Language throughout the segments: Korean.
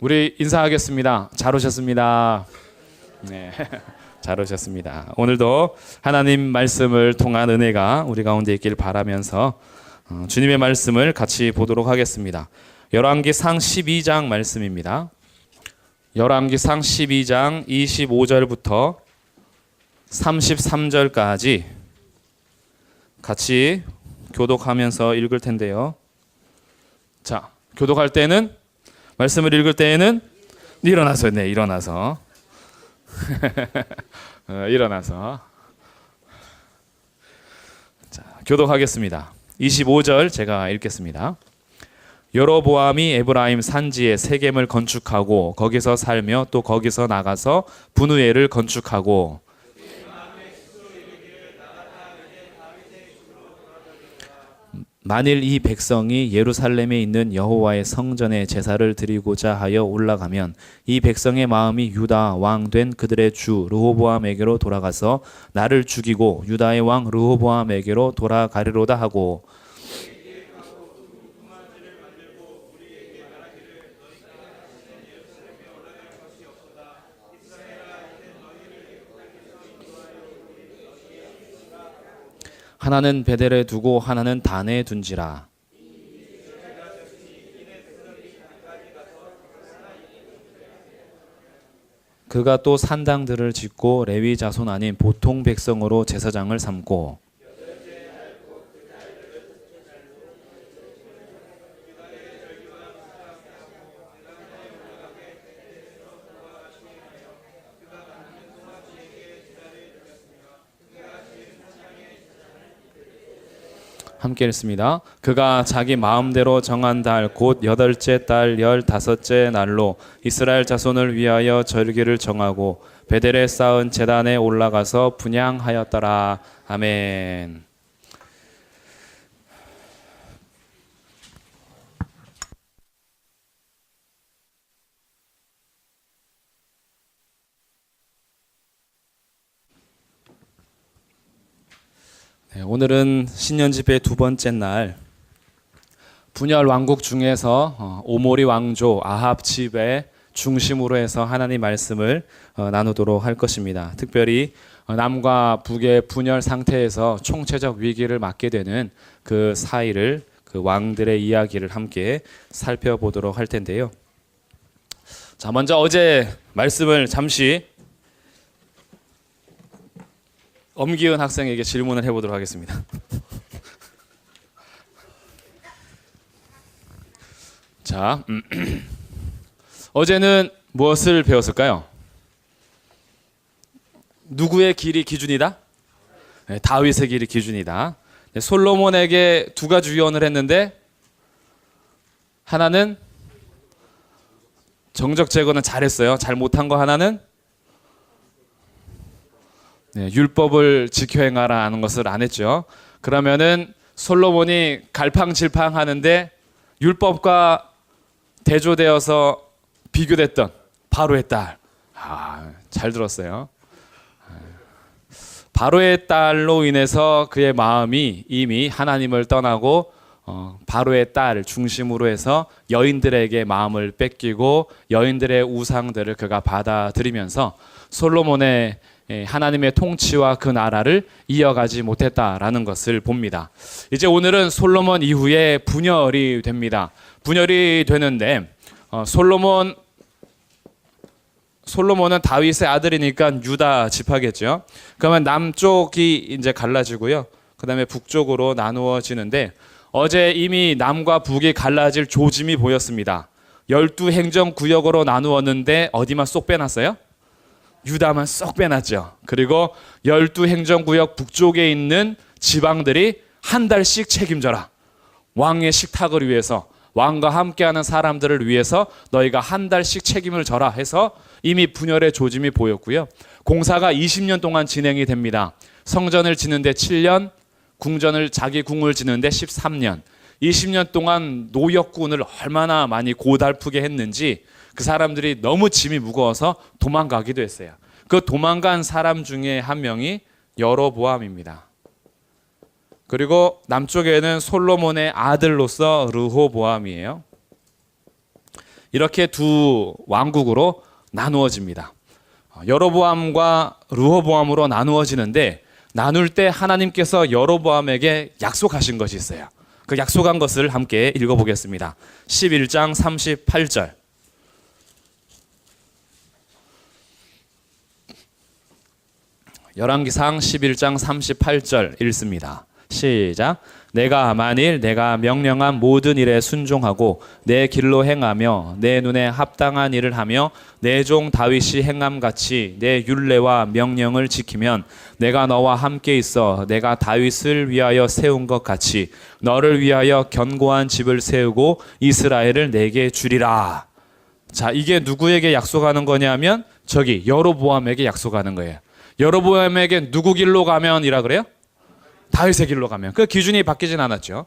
우리 인사하겠습니다. 잘 오셨습니다. 네, 잘 오셨습니다. 오늘도 하나님 말씀을 통한 은혜가 우리 가운데 있길 바라면서 주님의 말씀을 같이 보도록 하겠습니다. 열왕기상 12장 말씀입니다. 열왕기상 12장 25절부터 33절까지 같이 교독하면서 읽을 텐데요. 자, 교독할 때는 말씀을 읽을 때에는 일어나서 일어나서 자, 교독하겠습니다. 25절 제가 읽겠습니다. 여로보암이 에브라임 산지에 세겜을 건축하고 거기서 살며 또 거기서 나가서 분우엘을 건축하고 만일 이 백성이 예루살렘에 있는 여호와의 성전에 제사를 드리고자 하여 올라가면 이 백성의 마음이 유다 왕 된 그들의 주 르호보암에게로 돌아가서 나를 죽이고 유다의 왕 르호보암에게로 돌아가리로다 하고 하나는 베델에 두고 하나는 단에 둔지라. 그가 또 산당들을 짓고 레위 자손 아닌 보통 백성으로 제사장을 삼고 함께 읽습니다. 그가 자기 마음대로 정한 달 곧 여덟째 달 15째 날로 이스라엘 자손을 위하여 절기를 정하고 베델에 쌓은 제단에 올라가서 분향하였더라. 아멘. 네, 오늘은 신년 집회 두 번째 날 분열 왕국 중에서 오모리 왕조 아합 집의 중심으로 해서 하나님 말씀을 나누도록 할 것입니다. 특별히 남과 북의 분열 상태에서 총체적 위기를 맞게 되는 그 사이를 그 왕들의 이야기를 함께 살펴보도록 할 텐데요. 자, 먼저 어제 말씀을 잠시 엄기은 학생에게 질문을 해보도록 하겠습니다. 자, 어제는 무엇을 배웠을까요? 누구의 길이 기준이다? 네, 다윗의 길이 기준이다. 네, 솔로몬에게 두 가지 유언을 했는데 하나는 정적 제거는 잘했어요. 잘 못한 거 하나는 네, 율법을 지켜 행하라 하는 것을 안 했죠. 그러면은 솔로몬이 갈팡질팡 하는데 율법과 대조되어서 비교됐던 바로의 딸. 잘 들었어요. 바로의 딸로 인해서 그의 마음이 이미 하나님을 떠나고 바로의 딸 중심으로 해서 여인들에게 마음을 뺏기고 여인들의 우상들을 그가 받아들이면서 솔로몬의 하나님의 통치와 그 나라를 이어가지 못했다라는 것을 봅니다. 이제 오늘은 솔로몬 이후에 분열이 됩니다. 분열이 되는데 솔로몬은 다윗의 아들이니까 유다 지파겠죠. 그러면 남쪽이 이제 갈라지고요. 그다음에 북쪽으로 나누어지는데 어제 이미 남과 북이 갈라질 조짐이 보였습니다. 12행정구역으로 나누었는데 어디만 쏙 빼놨어요? 유다만 쏙 빼놨죠. 그리고 12행정구역 북쪽에 있는 지방들이 한 달씩 책임져라. 왕의 식탁을 위해서, 왕과 함께하는 사람들을 위해서 너희가 한 달씩 책임을 져라 해서 이미 분열의 조짐이 보였고요. 공사가 20년 동안 진행이 됩니다. 성전을 짓는데 7년, 자기 궁을 짓는데 13년. 20년 동안 노역군을 얼마나 많이 고달프게 했는지 그 사람들이 너무 짐이 무거워서 도망가기도 했어요. 그 도망간 사람 중에 한 명이 여로보암입니다. 그리고 남쪽에는 솔로몬의 아들로서 르호보암이에요. 이렇게 두 왕국으로 나누어집니다. 여로보암과 르호보암으로 나누어지는데 나눌 때 하나님께서 여로보암에게 약속하신 것이 있어요. 그 약속한 것을 함께 읽어보겠습니다. 11장 38절. 열왕기상 11장 38절 읽습니다. 시작. 내가 만일 내가 명령한 모든 일에 순종하고 내 길로 행하며 내 눈에 합당한 일을 하며 내 종 다윗이 행함같이 내 율례와 명령을 지키면 내가 너와 함께 있어 내가 다윗을 위하여 세운 것 같이 너를 위하여 견고한 집을 세우고 이스라엘을 내게 주리라. 자, 이게 누구에게 약속하는 거냐면 저기 여로보암에게 약속하는 거예요. 여로보암에게 누구 길로 가면이라 그래요? 다윗의 길로 가면. 그 기준이 바뀌진 않았죠.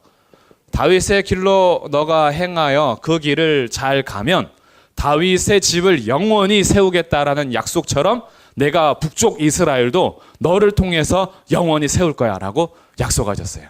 다윗의 길로 너가 행하여 그 길을 잘 가면 다윗의 집을 영원히 세우겠다라는 약속처럼 내가 북쪽 이스라엘도 너를 통해서 영원히 세울 거야 라고 약속하셨어요.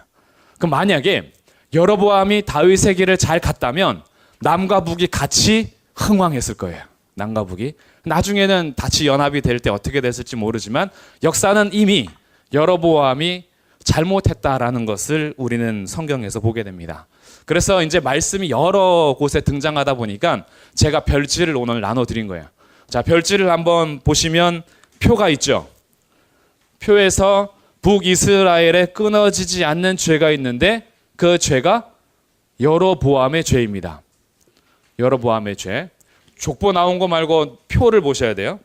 그럼 만약에 여로보암이 다윗의 길을 잘 갔다면 남과 북이 같이 흥왕했을 거예요. 남과 북이. 나중에는 다시 연합이 될 때 어떻게 됐을지 모르지만 역사는 이미 여로보암이 잘못했다라는 것을 우리는 성경에서 보게 됩니다. 그래서 이제 말씀이 여러 곳에 등장하다 보니까 제가 별지를 오늘 나눠드린 거예요. 자, 별지를 한번 보시면 표가 있죠. 표에서 북이스라엘에 끊어지지 않는 죄가 있는데 그 죄가 여로보암의 죄입니다. 여로보암의 죄. 족보 나온 거 말고 표를 보셔야 돼요.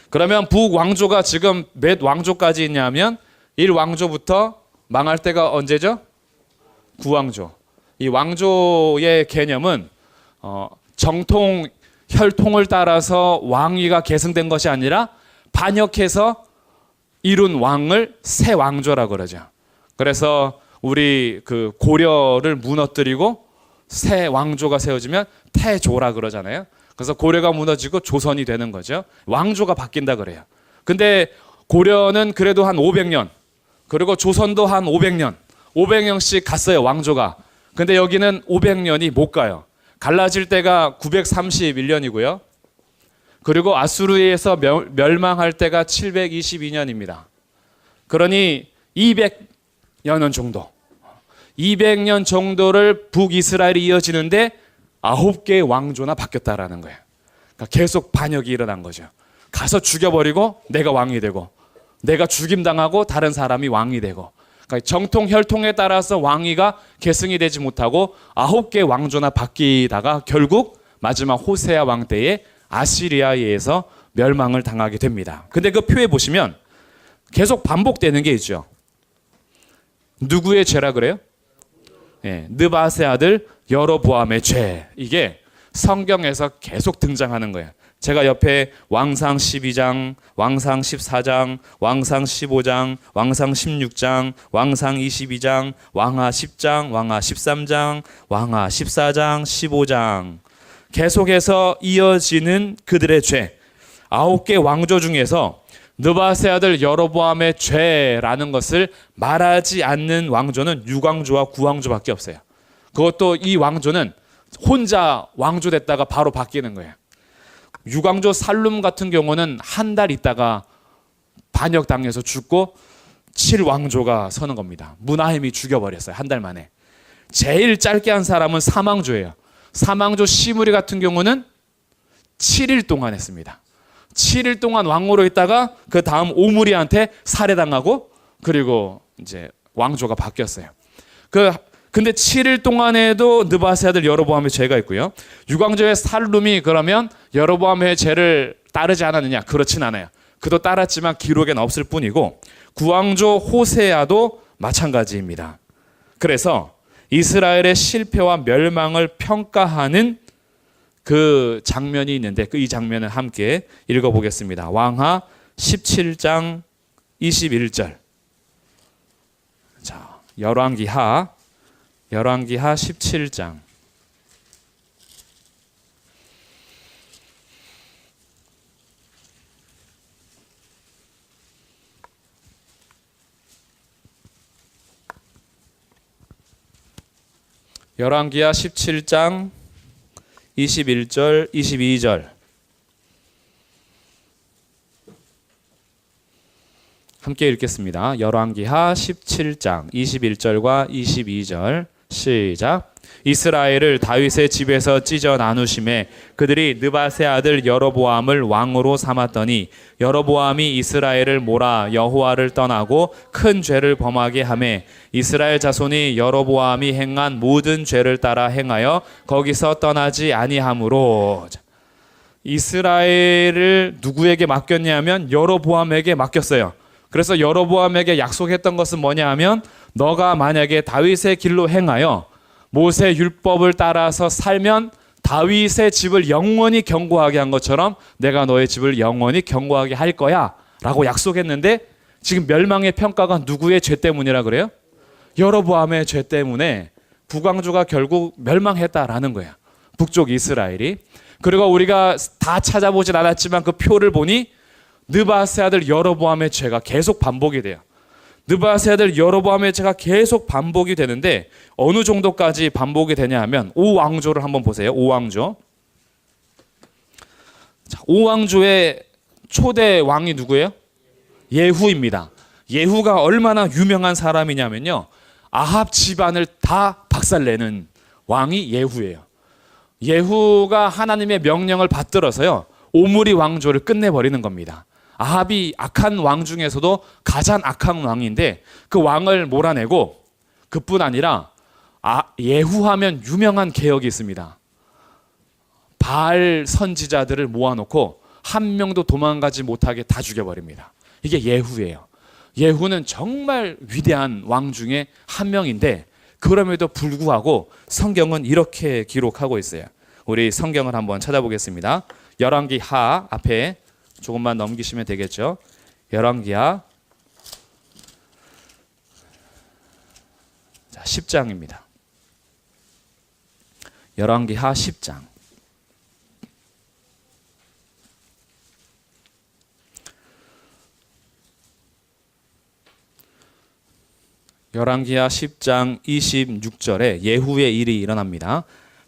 그러면 북왕조가 지금 몇 왕조까지 있냐면 1왕조부터 망할 때가 언제죠? 9왕조. 이 왕조의 개념은 정통 혈통을 따라서 왕위가 계승된 것이 아니라 반역해서 이룬 왕을 새 왕조라고 그러죠. 그래서 우리 그 고려를 무너뜨리고 새 왕조가 세워지면 태조라 그러잖아요. 그래서 고려가 무너지고 조선이 되는 거죠. 왕조가 바뀐다 그래요. 근데 고려는 그래도 한 500년, 그리고 조선도 한 500년, 500년씩 갔어요, 왕조가. 근데 여기는 500년이 못 가요. 갈라질 때가 931년이고요. 그리고 아수르에서 멸망할 때가 722년입니다. 그러니 200여 년 정도. 200년 정도를 북이스라엘이 이어지는데 9개의 왕조나 바뀌었다라는 거예요. 그러니까 계속 반역이 일어난 거죠. 가서 죽여버리고 내가 왕이 되고, 내가 죽임당하고 다른 사람이 왕이 되고, 그러니까 정통 혈통에 따라서 왕위가 계승이 되지 못하고 9개 왕조나 바뀌다가 결국 마지막 호세아 왕 때에 아시리아에 의해서 멸망을 당하게 됩니다. 근데 그 표에 보시면 계속 반복되는 게 있죠. 누구의 죄라 그래요? 네, 느밧의 아들 여로보암의 죄. 이게 성경에서 계속 등장하는 거예요. 제가 옆에 왕상 12장, 왕상 14장, 왕상 15장, 왕상 16장, 왕상 22장, 왕하 10장, 왕하 13장, 왕하 14장, 15장 계속해서 이어지는 그들의 죄. 9개 왕조 중에서 느밧의 아들 여로보암의 죄라는 것을 말하지 않는 왕조는 6왕조와 9왕조밖에 없어요. 그것도 이 왕조는 혼자 왕조 됐다가 바로 바뀌는 거예요. 6왕조 살룸 같은 경우는 한 달 있다가 반역당해서 죽고 7왕조가 서는 겁니다. 문하임이 죽여버렸어요. 한 달 만에. 제일 짧게 한 사람은 3왕조예요. 3왕조 시므리 같은 경우는 7일 동안 했습니다. 7일 동안 왕으로 있다가 그 다음 오므리한테 살해당하고 그리고 이제 왕조가 바뀌었어요. 근데 7일 동안에도 느밧의 아들 여로보암의 죄가 있고요. 6왕조의 살룸이 그러면 여로보암의 죄를 따르지 않았느냐? 그렇진 않아요. 그도 따랐지만 기록에는 없을 뿐이고 9왕조 호세아도 마찬가지입니다. 그래서 이스라엘의 실패와 멸망을 평가하는 그 장면이 있는데 이 장면을 함께 읽어보겠습니다. 왕하 17장 21절. 자, 열왕기하 17장. 열왕기하 17장 21절, 22절. 함께 읽겠습니다. 열왕기하 17장 21절과 22절 시작. 이스라엘을 다윗의 집에서 찢어 나누심에 그들이 느밧의 아들 여로보암을 왕으로 삼았더니 여로보암이 이스라엘을 몰아 여호와를 떠나고 큰 죄를 범하게 하매 이스라엘 자손이 여로보암이 행한 모든 죄를 따라 행하여 거기서 떠나지 아니하므로. 이스라엘을 누구에게 맡겼냐면 여로보암에게 맡겼어요. 그래서 여로보암에게 약속했던 것은 뭐냐 하면 너가 만약에 다윗의 길로 행하여 모세 율법을 따라서 살면 다윗의 집을 영원히 견고하게 한 것처럼 내가 너의 집을 영원히 견고하게 할 거야 라고 약속했는데 지금 멸망의 평가가 누구의 죄 때문이라 그래요? 여로보암의 죄 때문에 북왕조가 결국 멸망했다라는 거예요. 북쪽 이스라엘이. 그리고 우리가 다 찾아보진 않았지만 그 표를 보니 느밧의 아들 여로보암의 죄가 계속 반복이 돼요. 느밧의 아들 여로보암의 죄가 계속 반복이 되는데 어느 정도까지 반복이 되냐 하면 5왕조를 한번 보세요. 5왕조. 자, 5왕조의 초대 왕이 누구예요? 예후입니다. 예후가 얼마나 유명한 사람이냐면요. 아합 집안을 다 박살내는 왕이 예후예요. 예후가 하나님의 명령을 받들어서요. 오므리 왕조를 끝내버리는 겁니다. 아합이 악한 왕 중에서도 가장 악한 왕인데 그 왕을 몰아내고 그뿐 아니라 예후하면 유명한 개혁이 있습니다. 바알 선지자들을 모아놓고 한 명도 도망가지 못하게 다 죽여버립니다. 이게 예후예요. 예후는 정말 위대한 왕 중에 한 명인데 그럼에도 불구하고 성경은 이렇게 기록하고 있어요. 우리 성경을 한번 찾아보겠습니다. 열왕기하 앞에 조금만 넘기시면 되겠죠. 열왕기하 10장입니다. 열왕기하 10장. 열왕기하 10장 26절에 예후의 일이 일어납니다.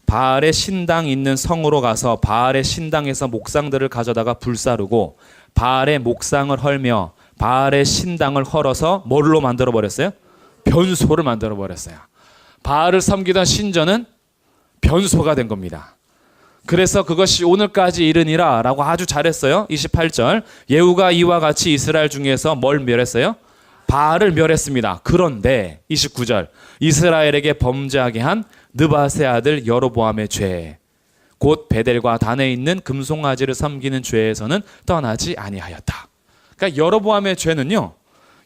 바알의 신당 있는 성으로 가서 바알의 신당에서 목상들을 가져다가 불사르고 바알의 목상을 헐며 바알의 신당을 헐어서 뭘로 만들어 버렸어요? 변소를 만들어 버렸어요. 바알을 섬기던 신전은 변소가 된 겁니다. 그래서 그것이 오늘까지 이르니라 라고 아주 잘했어요. 28절 예후가 이와 같이 이스라엘 중에서 뭘 멸했어요? 바알을 멸했습니다. 그런데 29절 이스라엘에게 범죄하게 한 느밧의 아들 여로보암의 죄 곧 베델과 단에 있는 금송아지를 섬기는 죄에서는 떠나지 아니하였다. 그러니까 여로보암의 죄는요.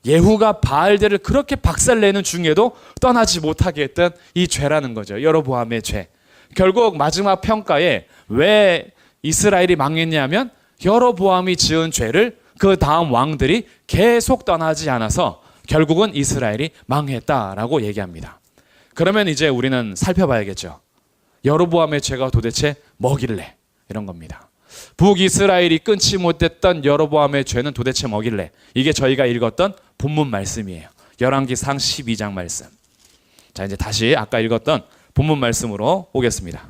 예후가 바알들을 그렇게 박살내는 중에도 떠나지 못하게 했던 이 죄라는 거죠. 여로보암의 죄. 결국 마지막 평가에 왜 이스라엘이 망했냐면 여로보암이 지은 죄를 그 다음 왕들이 계속 떠나지 않아서 결국은 이스라엘이 망했다라고 얘기합니다. 그러면 이제 우리는 살펴봐야겠죠. 여로보암의 죄가 도대체 뭐길래 이런 겁니다. 북이스라엘이 끊지 못했던 여로보암의 죄는 도대체 뭐길래 이게 저희가 읽었던 본문 말씀이에요. 열왕기상 12장 말씀. 자 이제 다시 아까 읽었던 본문 말씀으로 오겠습니다.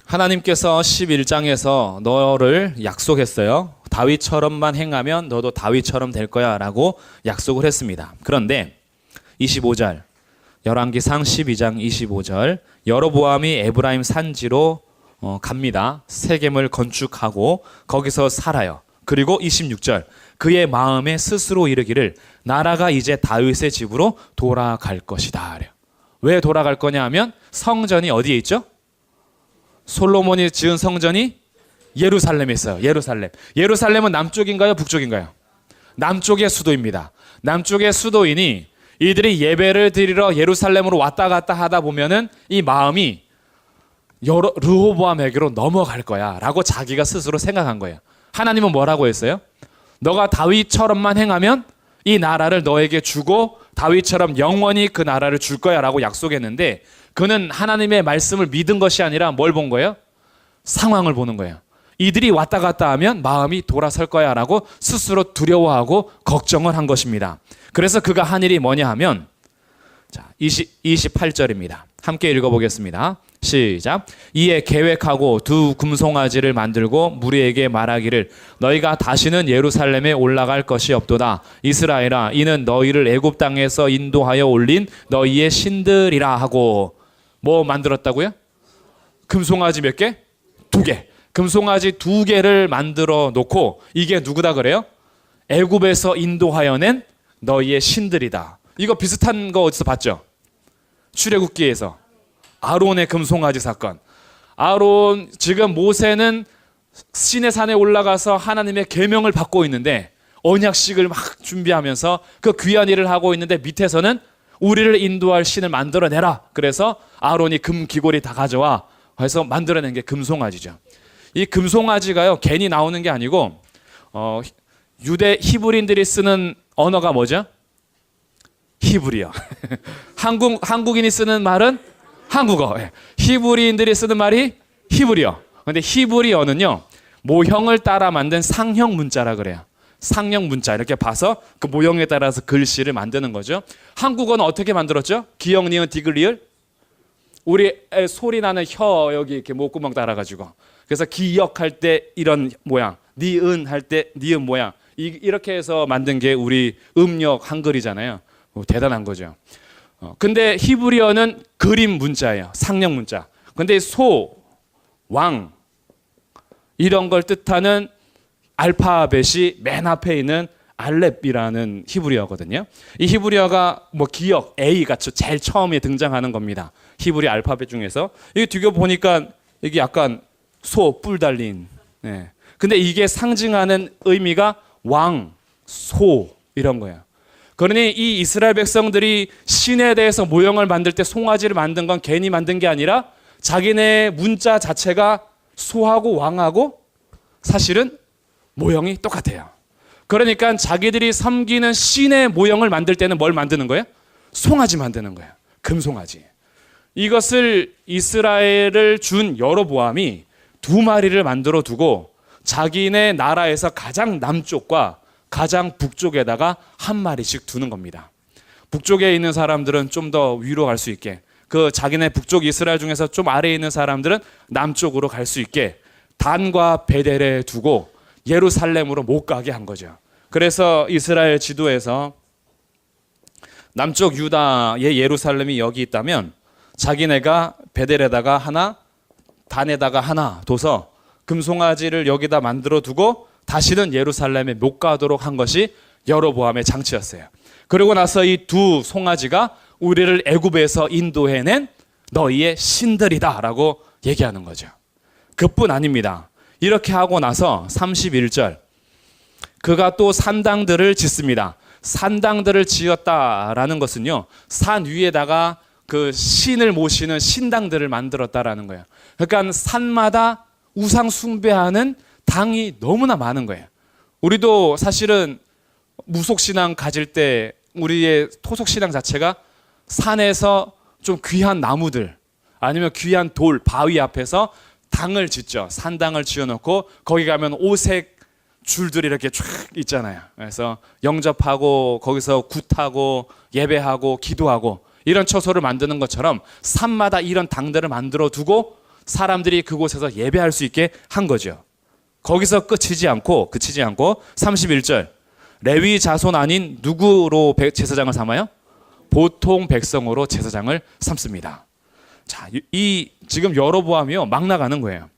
하나님께서 11장에서 너를 약속했어요. 다윗처럼만 행하면 너도 다윗처럼 될 거야 라고 약속을 했습니다. 그런데 25절 열왕기상 12장 25절 여로보암이 에브라임 산지로 갑니다. 세겜을 건축하고 거기서 살아요. 그리고 26절 그의 마음에 스스로 이르기를 나라가 이제 다윗의 집으로 돌아갈 것이다. 왜 돌아갈 거냐 하면 성전이 어디에 있죠? 솔로몬이 지은 성전이 예루살렘에 있어요. 예루살렘은 남쪽인가요? 북쪽인가요? 남쪽의 수도입니다. 남쪽의 수도이니 이들이 예배를 드리러 예루살렘으로 왔다 갔다 하다 보면은 이 마음이 르호보암에게로 넘어갈 거야 라고 자기가 스스로 생각한 거예요. 하나님은 뭐라고 했어요? 너가 다윗처럼만 행하면 이 나라를 너에게 주고 다윗처럼 영원히 그 나라를 줄 거야 라고 약속했는데 그는 하나님의 말씀을 믿은 것이 아니라 뭘 본 거예요? 상황을 보는 거예요. 이들이 왔다 갔다 하면 마음이 돌아설 거야 라고 스스로 두려워하고 걱정을 한 것입니다. 그래서 그가 한 일이 뭐냐 하면, 자, 28절입니다. 함께 읽어보겠습니다. 시작. 이에 계획하고 두 금송아지를 만들고 무리에게 말하기를 너희가 다시는 예루살렘에 올라갈 것이 없도다. 이스라엘아, 이는 너희를 애굽 땅에서 인도하여 올린 너희의 신들이라 하고. 뭐 만들었다고요? 금송아지 몇 개? 2개. 금송아지 2개를 만들어 놓고, 이게 누구다 그래요? 애굽에서 인도하여 낸 너희의 신들이다. 이거 비슷한 거 어디서 봤죠? 출애굽기에서 아론의 금송아지 사건. 아론, 지금 모세는 시내산에 올라가서 하나님의 계명을 받고 있는데 언약식을 막 준비하면서 그 귀한 일을 하고 있는데 밑에서는 우리를 인도할 신을 만들어내라. 그래서 아론이 금 귀고리 다 가져와 해서 만들어낸 게 금송아지죠. 이 금송아지가요, 괜히 나오는 게 아니고 유대 히브리인들이 쓰는 언어가 뭐죠? 히브리어. 한국인이 쓰는 말은 한국어. 히브리인들이 쓰는 말이 히브리어. 근데 히브리어는요, 모형을 따라 만든 상형 문자라 그래요. 상형 문자. 이렇게 봐서 그 모형에 따라서 글씨를 만드는 거죠. 한국어는 어떻게 만들었죠? 기역, 니은, 디귿, 리을. 우리 소리 나는 혀 여기 이렇게 목구멍 따라가지고. 그래서 기역할 때 이런 모양, 니은 할 때 니은 모양. 이렇게 해서 만든 게 우리 음력 한글이잖아요. 대단한 거죠. 근데 히브리어는 그림 문자예요. 상형 문자. 근데 소, 왕 이런 걸 뜻하는 알파벳이 맨 앞에 있는 알렙이라는 히브리어거든요. 이 히브리어가 뭐 기역, A가 제일 처음에 등장하는 겁니다. 히브리 알파벳 중에서. 이게 뒤져 보니까 이게 약간 소, 뿔 달린. 네. 근데 이게 상징하는 의미가 왕, 소 이런 거예요. 그러니 이 이스라엘 백성들이 신에 대해서 모형을 만들 때 송아지를 만든 건 괜히 만든 게 아니라 자기네 문자 자체가 소하고 왕하고 사실은 모형이 똑같아요. 그러니까 자기들이 섬기는 신의 모형을 만들 때는 뭘 만드는 거예요? 송아지 만드는 거예요. 금송아지. 이것을 이스라엘을 준 여로보암이 2마리를 만들어 두고 자기네 나라에서 가장 남쪽과 가장 북쪽에다가 1마리씩 두는 겁니다. 북쪽에 있는 사람들은 좀 더 위로 갈 수 있게, 그 자기네 북쪽 이스라엘 중에서 좀 아래에 있는 사람들은 남쪽으로 갈 수 있게 단과 베델에 두고 예루살렘으로 못 가게 한 거죠. 그래서 이스라엘 지도에서 남쪽 유다의 예루살렘이 여기 있다면 자기네가 베델에다가 하나, 단에다가 하나 둬서 금송아지를 여기다 만들어 두고 다시는 예루살렘에 못 가도록 한 것이 여로보암의 장치였어요. 그러고 나서 이 2 송아지가 우리를 애굽에서 인도해낸 너희의 신들이다라고 얘기하는 거죠. 그뿐 아닙니다. 이렇게 하고 나서 31절, 그가 또 산당들을 짓습니다. 산당들을 지었다라는 것은요, 산 위에다가 그 신을 모시는 신당들을 만들었다라는 거예요. 그러니까 산마다 우상 숭배하는 당이 너무나 많은 거예요. 우리도 사실은 무속신앙 가질 때 우리의 토속신앙 자체가 산에서 좀 귀한 나무들 아니면 귀한 돌, 바위 앞에서 당을 짓죠. 산당을 지어놓고 거기 가면 오색 줄들이 이렇게 쫙 있잖아요. 그래서 영접하고 거기서 굿하고 예배하고 기도하고 이런 처소를 만드는 것처럼 산마다 이런 당들을 만들어 두고 사람들이 그곳에서 예배할 수 있게 한 거죠. 거기서 그치지 않고 31절, 레위 자손 아닌 누구로 제사장을 삼아요? 보통 백성으로 제사장을 삼습니다. 자, 이 지금 여로보암이요 막 나가는 거예요.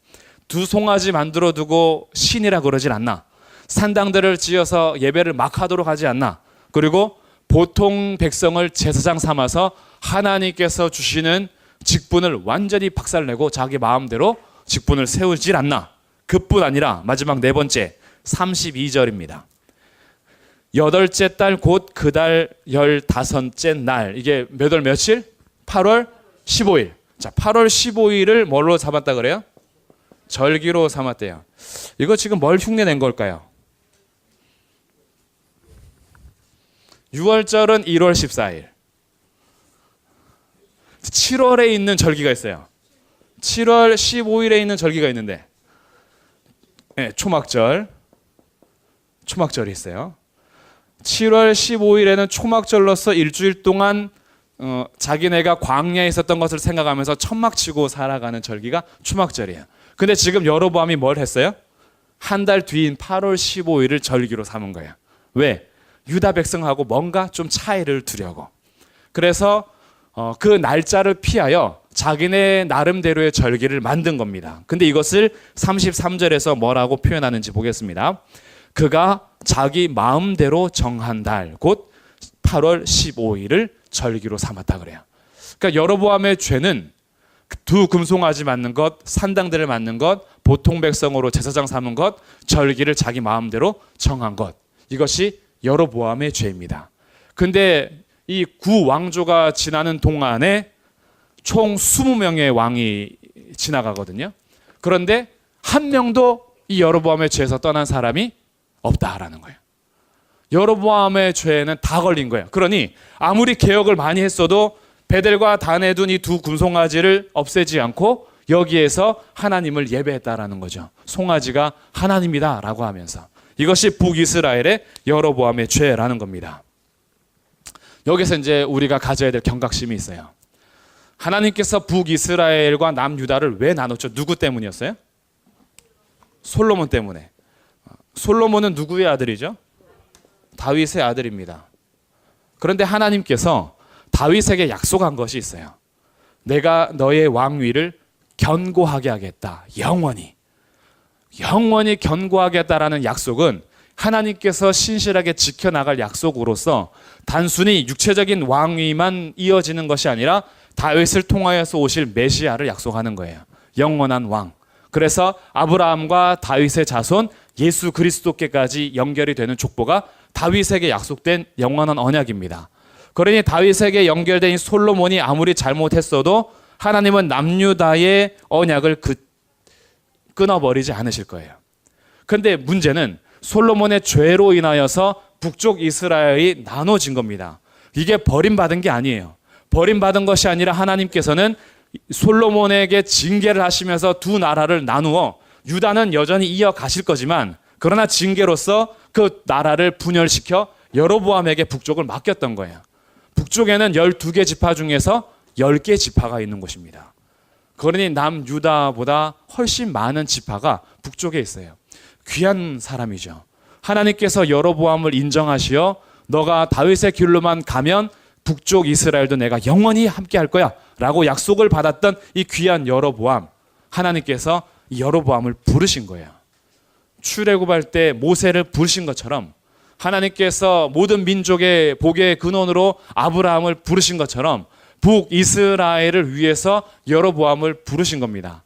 2 송아지 만들어 두고 신이라 그러질 않나, 산당들을 지어서 예배를 막 하도록 하지 않나, 그리고 보통 백성을 제사장 삼아서 하나님께서 주시는 직분을 완전히 박살내고 자기 마음대로 직분을 세우질 않나. 그뿐 아니라 마지막 4번째 32절입니다. 8째 달 곧 그 달 15째 날, 이게 몇 월 며칠? 8월 15일. 자, 8월 15일을 뭘로 삼았다 그래요? 절기로 삼았대요. 이거 지금 뭘 흉내낸 걸까요? 6월절은 1월 14일. 7월에 있는 절기가 있어요. 7월 15일에 있는 절기가 있는데 네, 초막절이 있어요. 7월 15일에는 초막절로서 일주일 동안 자기네가 광야에 있었던 것을 생각하면서 천막 치고 살아가는 절기가 초막절이에요. 근데 지금 여로보암이 뭘 했어요? 한 달 뒤인 8월 15일을 절기로 삼은 거예요. 왜? 유다 백성하고 뭔가 좀 차이를 두려고. 그래서 그 날짜를 피하여 자기네 나름대로의 절기를 만든 겁니다. 근데 이것을 33절에서 뭐라고 표현하는지 보겠습니다. 그가 자기 마음대로 정한 달, 곧 8월 15일을 절기로 삼았다 그래요. 그러니까 여로보암의 죄는 두 금송아지 맞는 것, 산당들을 맞는 것, 보통 백성으로 제사장 삼은 것, 절기를 자기 마음대로 정한 것. 이것이 여로보암의 죄입니다. 근데 이 구 왕조가 지나는 동안에 총 20명의 왕이 지나가거든요. 그런데 한 명도 이 여로보암의 죄에서 떠난 사람이 없다라는 거예요. 여로보암의 죄는 다 걸린 거예요. 그러니 아무리 개혁을 많이 했어도 베델과 단에 둔 이 두 금송아지를 없애지 않고 여기에서 하나님을 예배했다라는 거죠. 송아지가 하나님이다라고 하면서. 이것이 북이스라엘의 여로보암의 죄라는 겁니다. 여기서 이제 우리가 가져야 될 경각심이 있어요. 하나님께서 북이스라엘과 남유다를 왜 나눴죠? 누구 때문이었어요? 솔로몬 때문에. 솔로몬은 누구의 아들이죠? 다윗의 아들입니다. 그런데 하나님께서 다윗에게 약속한 것이 있어요. 내가 너의 왕위를 견고하게 하겠다. 영원히 견고하게 하겠다라는 약속은 하나님께서 신실하게 지켜나갈 약속으로서 단순히 육체적인 왕위만 이어지는 것이 아니라 다윗을 통하여서 오실 메시아를 약속하는 거예요. 영원한 왕. 그래서 아브라함과 다윗의 자손 예수 그리스도께까지 연결이 되는 족보가 다윗에게 약속된 영원한 언약입니다. 그러니 다윗에게 연결된 솔로몬이 아무리 잘못했어도 하나님은 남유다의 언약을 끊어버리지 않으실 거예요. 그런데 문제는 솔로몬의 죄로 인하여서 북쪽 이스라엘이 나눠진 겁니다. 이게 버림받은 게 아니에요. 버림받은 것이 아니라 하나님께서는 솔로몬에게 징계를 하시면서 두 나라를 나누어 유다는 여전히 이어가실 거지만 그러나 징계로서 그 나라를 분열시켜 여로보암에게 북쪽을 맡겼던 거예요. 북쪽에는 12개 지파 중에서 10개 지파가 있는 곳입니다. 그러니 남유다보다 훨씬 많은 지파가 북쪽에 있어요. 귀한 사람이죠. 하나님께서 여로보암을 인정하시어 너가 다윗의 길로만 가면 북쪽 이스라엘도 내가 영원히 함께 할 거야 라고 약속을 받았던 이 귀한 여로보암, 하나님께서 이 여로보암을 부르신 거예요. 출애굽할 때 모세를 부르신 것처럼 하나님께서 모든 민족의 복의 근원으로 아브라함을 부르신 것처럼 북이스라엘을 위해서 여로보암을 부르신 겁니다.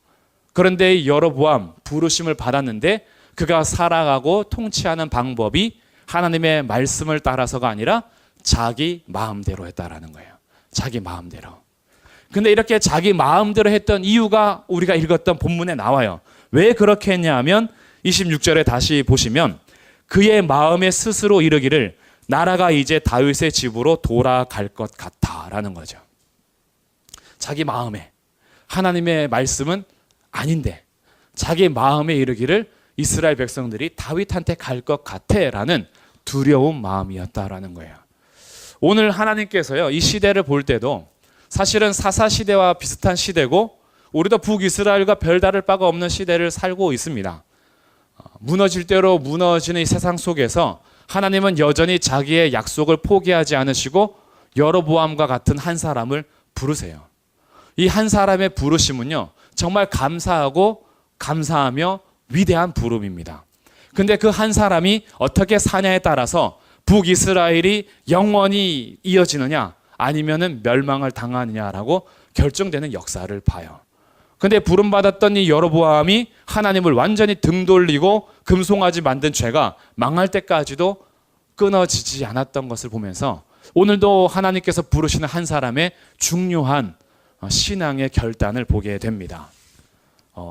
그런데 이 여로보암 부르심을 받았는데 그가 살아가고 통치하는 방법이 하나님의 말씀을 따라서가 아니라 자기 마음대로 했다라는 거예요. 자기 마음대로. 근데 이렇게 자기 마음대로 했던 이유가 우리가 읽었던 본문에 나와요. 왜 그렇게 했냐 하면 26절에 다시 보시면 그의 마음에 스스로 이르기를 나라가 이제 다윗의 집으로 돌아갈 것 같다라는 거죠. 자기 마음에 하나님의 말씀은 아닌데 자기 마음에 이르기를 이스라엘 백성들이 다윗한테 갈 것 같아라는 두려운 마음이었다라는 거예요. 오늘 하나님께서요 이 시대를 볼 때도 사실은 사사 시대와 비슷한 시대고 우리도 북이스라엘과 별다를 바가 없는 시대를 살고 있습니다. 무너질 대로 무너지는 이 세상 속에서 하나님은 여전히 자기의 약속을 포기하지 않으시고 여로보암과 같은 한 사람을 부르세요. 이 한 사람의 부르심은요 정말 감사하고 감사하며 위대한 부름입니다. 근데 그 한 사람이 어떻게 사냐에 따라서 북이스라엘이 영원히 이어지느냐 아니면은 멸망을 당하느냐라고 결정되는 역사를 봐요. 근데 부름받았던 이 여로보암이 하나님을 완전히 등 돌리고 금송아지 만든 죄가 망할 때까지도 끊어지지 않았던 것을 보면서 오늘도 하나님께서 부르시는 한 사람의 중요한 신앙의 결단을 보게 됩니다.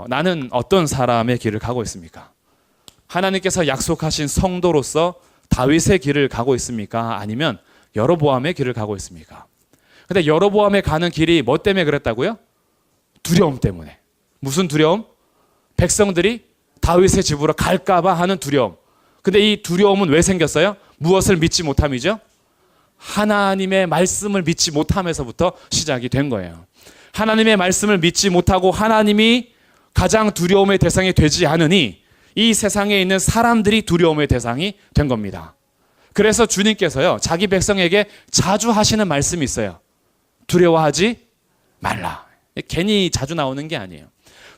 나는 어떤 사람의 길을 가고 있습니까? 하나님께서 약속하신 성도로서 다윗의 길을 가고 있습니까? 아니면 여로보암의 길을 가고 있습니까? 근데 여로보암에 가는 길이 뭐 때문에 그랬다고요? 두려움 때문에. 무슨 두려움? 백성들이 다윗의 집으로 갈까봐 하는 두려움. 근데 이 두려움은 왜 생겼어요? 무엇을 믿지 못함이죠? 하나님의 말씀을 믿지 못함에서부터 시작이 된 거예요. 하나님의 말씀을 믿지 못하고 하나님이 가장 두려움의 대상이 되지 않으니 이 세상에 있는 사람들이 두려움의 대상이 된 겁니다. 그래서 주님께서요, 자기 백성에게 자주 하시는 말씀이 있어요. 두려워하지 말라. 괜히 자주 나오는 게 아니에요.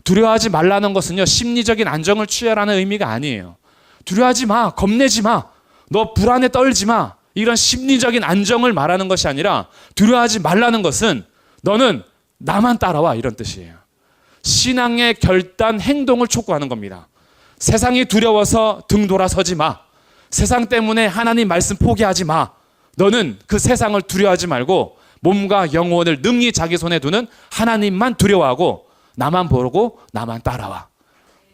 두려워하지 말라는 것은요, 심리적인 안정을 취하라는 의미가 아니에요. 두려워하지 마, 겁내지 마, 너 불안에 떨지 마, 이런 심리적인 안정을 말하는 것이 아니라 두려워하지 말라는 것은 너는 나만 따라와, 이런 뜻이에요. 신앙의 결단, 행동을 촉구하는 겁니다. 세상이 두려워서 등 돌아서지 마. 세상 때문에 하나님 말씀 포기하지 마. 너는 그 세상을 두려워하지 말고 몸과 영혼을 능히 자기 손에 두는 하나님만 두려워하고 나만 보고 나만 따라와.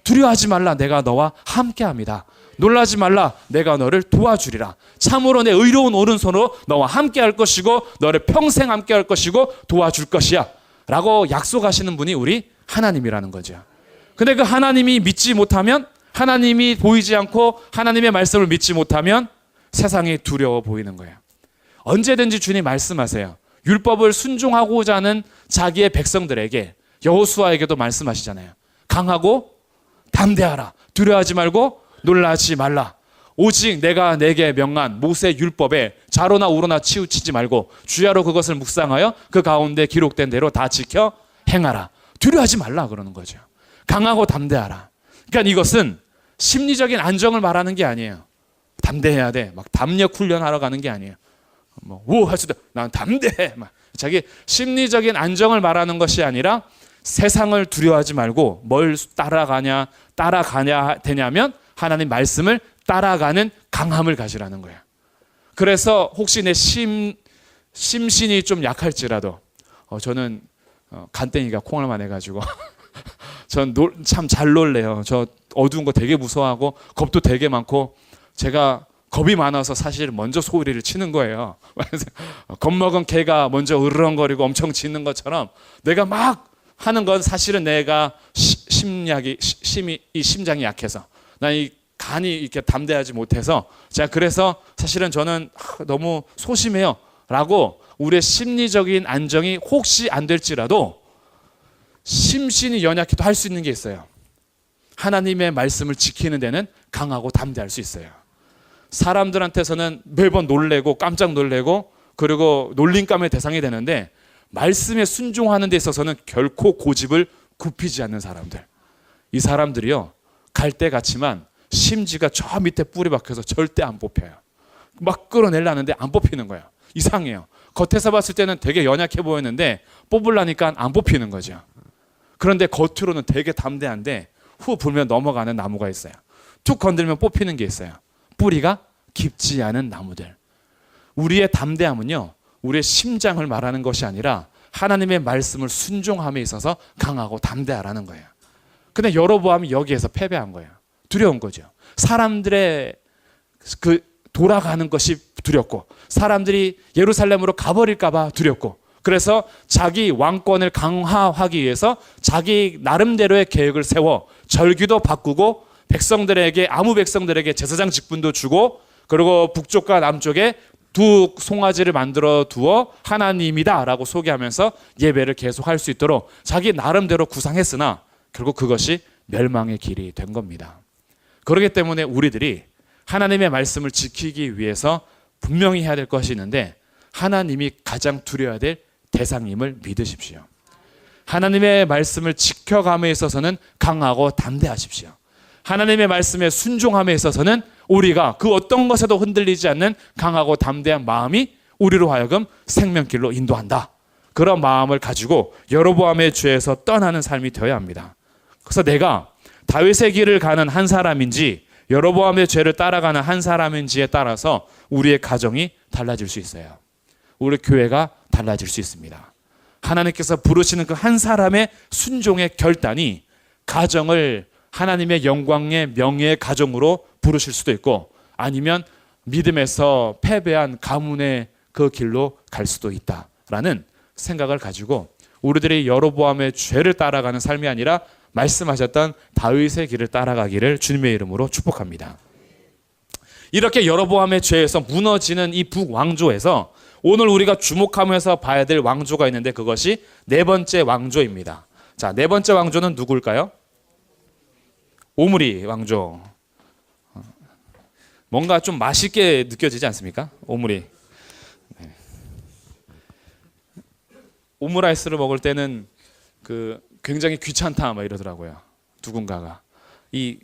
두려워하지 말라, 내가 너와 함께합니다. 놀라지 말라, 내가 너를 도와주리라. 참으로 내 의로운 오른손으로 너와 함께할 것이고 너를 평생 함께할 것이고 도와줄 것이야 라고 약속하시는 분이 우리 하나님이라는 거죠. 근데 그 하나님이 믿지 못하면, 하나님이 보이지 않고 하나님의 말씀을 믿지 못하면 세상이 두려워 보이는 거예요. 언제든지 주님 말씀하세요. 율법을 순종하고자 하는 자기의 백성들에게, 여호수아에게도 말씀하시잖아요. 강하고 담대하라. 두려워하지 말고 놀라지 말라. 오직 내가 내게 명한 모세 율법에 좌로나 우로나 치우치지 말고 주야로 그것을 묵상하여 그 가운데 기록된 대로 다 지켜 행하라. 두려워하지 말라 그러는 거죠. 강하고 담대하라. 그러니까 이것은 심리적인 안정을 말하는 게 아니에요. 담대해야 돼. 막 담력 훈련하러 가는 게 아니에요. 오 할 수도, 난 담대해. 막 자기 심리적인 안정을 말하는 것이 아니라 세상을 두려워하지 말고 뭘 따라가냐 되냐면 하나님 말씀을 따라가는 강함을 가지라는 거예요. 그래서 혹시 내 심신이 좀 약할지라도 저는 간땡이가 콩알만 해가지고 전 참 잘 놀래요. 저 어두운 거 되게 무서워하고 겁도 되게 많고, 제가 겁이 많아서 사실 먼저 소리를 치는 거예요. 겁먹은 개가 먼저 으르렁거리고 엄청 짖는 것처럼 내가 막 하는 건 사실은 내가 심장이 약해서, 난 이 간이 이렇게 담대하지 못해서, 제가 그래서 사실은 저는 너무 소심해요 라고 우리의 심리적인 안정이 혹시 안 될지라도 심신이 연약해도 할 수 있는 게 있어요. 하나님의 말씀을 지키는 데는 강하고 담대할 수 있어요. 사람들한테서는 매번 놀래고 깜짝 놀래고 그리고 놀림감의 대상이 되는데, 말씀에 순종하는 데 있어서는 결코 고집을 굽히지 않는 사람들, 이 사람들이요, 갈대같지만 심지가 저 밑에 뿌리 박혀서 절대 안 뽑혀요. 막 끌어내려는데 안 뽑히는 거예요. 이상해요. 겉에서 봤을 때는 되게 연약해 보였는데 뽑으려니까 안 뽑히는 거죠. 그런데 겉으로는 되게 담대한데 후 불면 넘어가는 나무가 있어요. 툭 건들면 뽑히는 게 있어요. 뿌리가 깊지 않은 나무들. 우리의 담대함은요, 우리의 심장을 말하는 것이 아니라 하나님의 말씀을 순종함에 있어서 강하고 담대하라는 거예요. 근데 여로보암이 여기에서 패배한 거예요. 두려운 거죠. 사람들의 그 돌아가는 것이 두렵고, 사람들이 예루살렘으로 가버릴까 봐 두렵고, 그래서 자기 왕권을 강화하기 위해서 자기 나름대로의 계획을 세워 절기도 바꾸고 백성들에게, 아무 백성들에게 제사장 직분도 주고, 그리고 북쪽과 남쪽에 두 송아지를 만들어 두어 하나님이다 라고 소개하면서 예배를 계속할 수 있도록 자기 나름대로 구상했으나 결국 그것이 멸망의 길이 된 겁니다. 그렇기 때문에 우리들이 하나님의 말씀을 지키기 위해서 분명히 해야 될 것이 있는데, 하나님이 가장 두려워야 될 대상임을 믿으십시오. 하나님의 말씀을 지켜감에 있어서는 강하고 담대하십시오. 하나님의 말씀에 순종함에 있어서는 우리가 그 어떤 것에도 흔들리지 않는 강하고 담대한 마음이 우리로 하여금 생명길로 인도한다. 그런 마음을 가지고 여로보암의 죄에서 떠나는 삶이 되어야 합니다. 그래서 내가 다윗의 길을 가는 한 사람인지 여로보암의 죄를 따라가는 한 사람인지에 따라서 우리의 가정이 달라질 수 있어요. 우리 교회가 달라질 수 있습니다. 하나님께서 부르시는 그 한 사람의 순종의 결단이 가정을 하나님의 영광의 명예의 가정으로 부르실 수도 있고, 아니면 믿음에서 패배한 가문의 그 길로 갈 수도 있다라는 생각을 가지고 우리들이 여로보암의 죄를 따라가는 삶이 아니라 말씀하셨던 다윗의 길을 따라가기를 주님의 이름으로 축복합니다. 이렇게 여로보암의 죄에서 무너지는 이 북왕조에서 오늘 우리가 주목하면서 봐야 될 왕조가 있는데 그것이 네 번째 왕조입니다. 자, 네 번째 왕조는 누굴까요? 오므리 왕조. 뭔가 좀 맛있게 느껴지지 않습니까? 오므리. 네. 오므라이스를 먹을 때는 굉장히 귀찮다 막 이러더라고요. 누군가가 이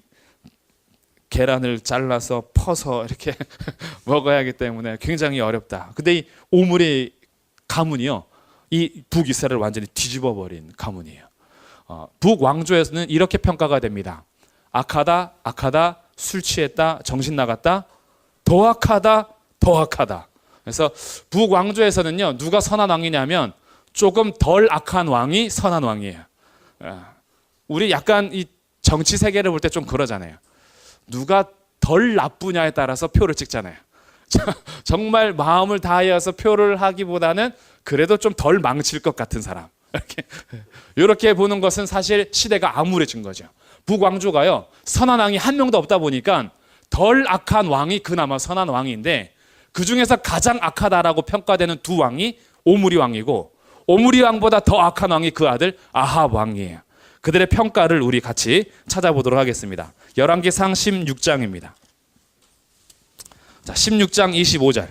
계란을 잘라서 퍼서 이렇게 먹어야 하기 때문에 굉장히 어렵다. 근데 이 오므리 가문이요, 이 북이스라엘을 완전히 뒤집어 버린 가문이에요. 북왕조에서는 이렇게 평가가 됩니다. 악하다, 악하다, 술 취했다, 정신 나갔다, 더 악하다, 더 악하다. 그래서 북왕조에서는요, 누가 선한 왕이냐면 조금 덜 악한 왕이 선한 왕이에요. 우리 약간 이 정치 세계를 볼 때 좀 그러잖아요. 누가 덜 나쁘냐에 따라서 표를 찍잖아요. 정말 마음을 다하여서 표를 하기보다는 그래도 좀 덜 망칠 것 같은 사람. 이렇게 보는 것은 사실 시대가 암울해진 거죠. 북왕조가요, 선한 왕이 한 명도 없다 보니까 덜 악한 왕이 그나마 선한 왕인데 그 중에서 가장 악하다라고 평가되는 두 왕이 오므리 왕이고, 오므리 왕보다 더 악한 왕이 그 아들 아합 왕이에요. 그들의 평가를 우리 같이 찾아보도록 하겠습니다. 열왕기상 16장입니다. 자, 16장 25절.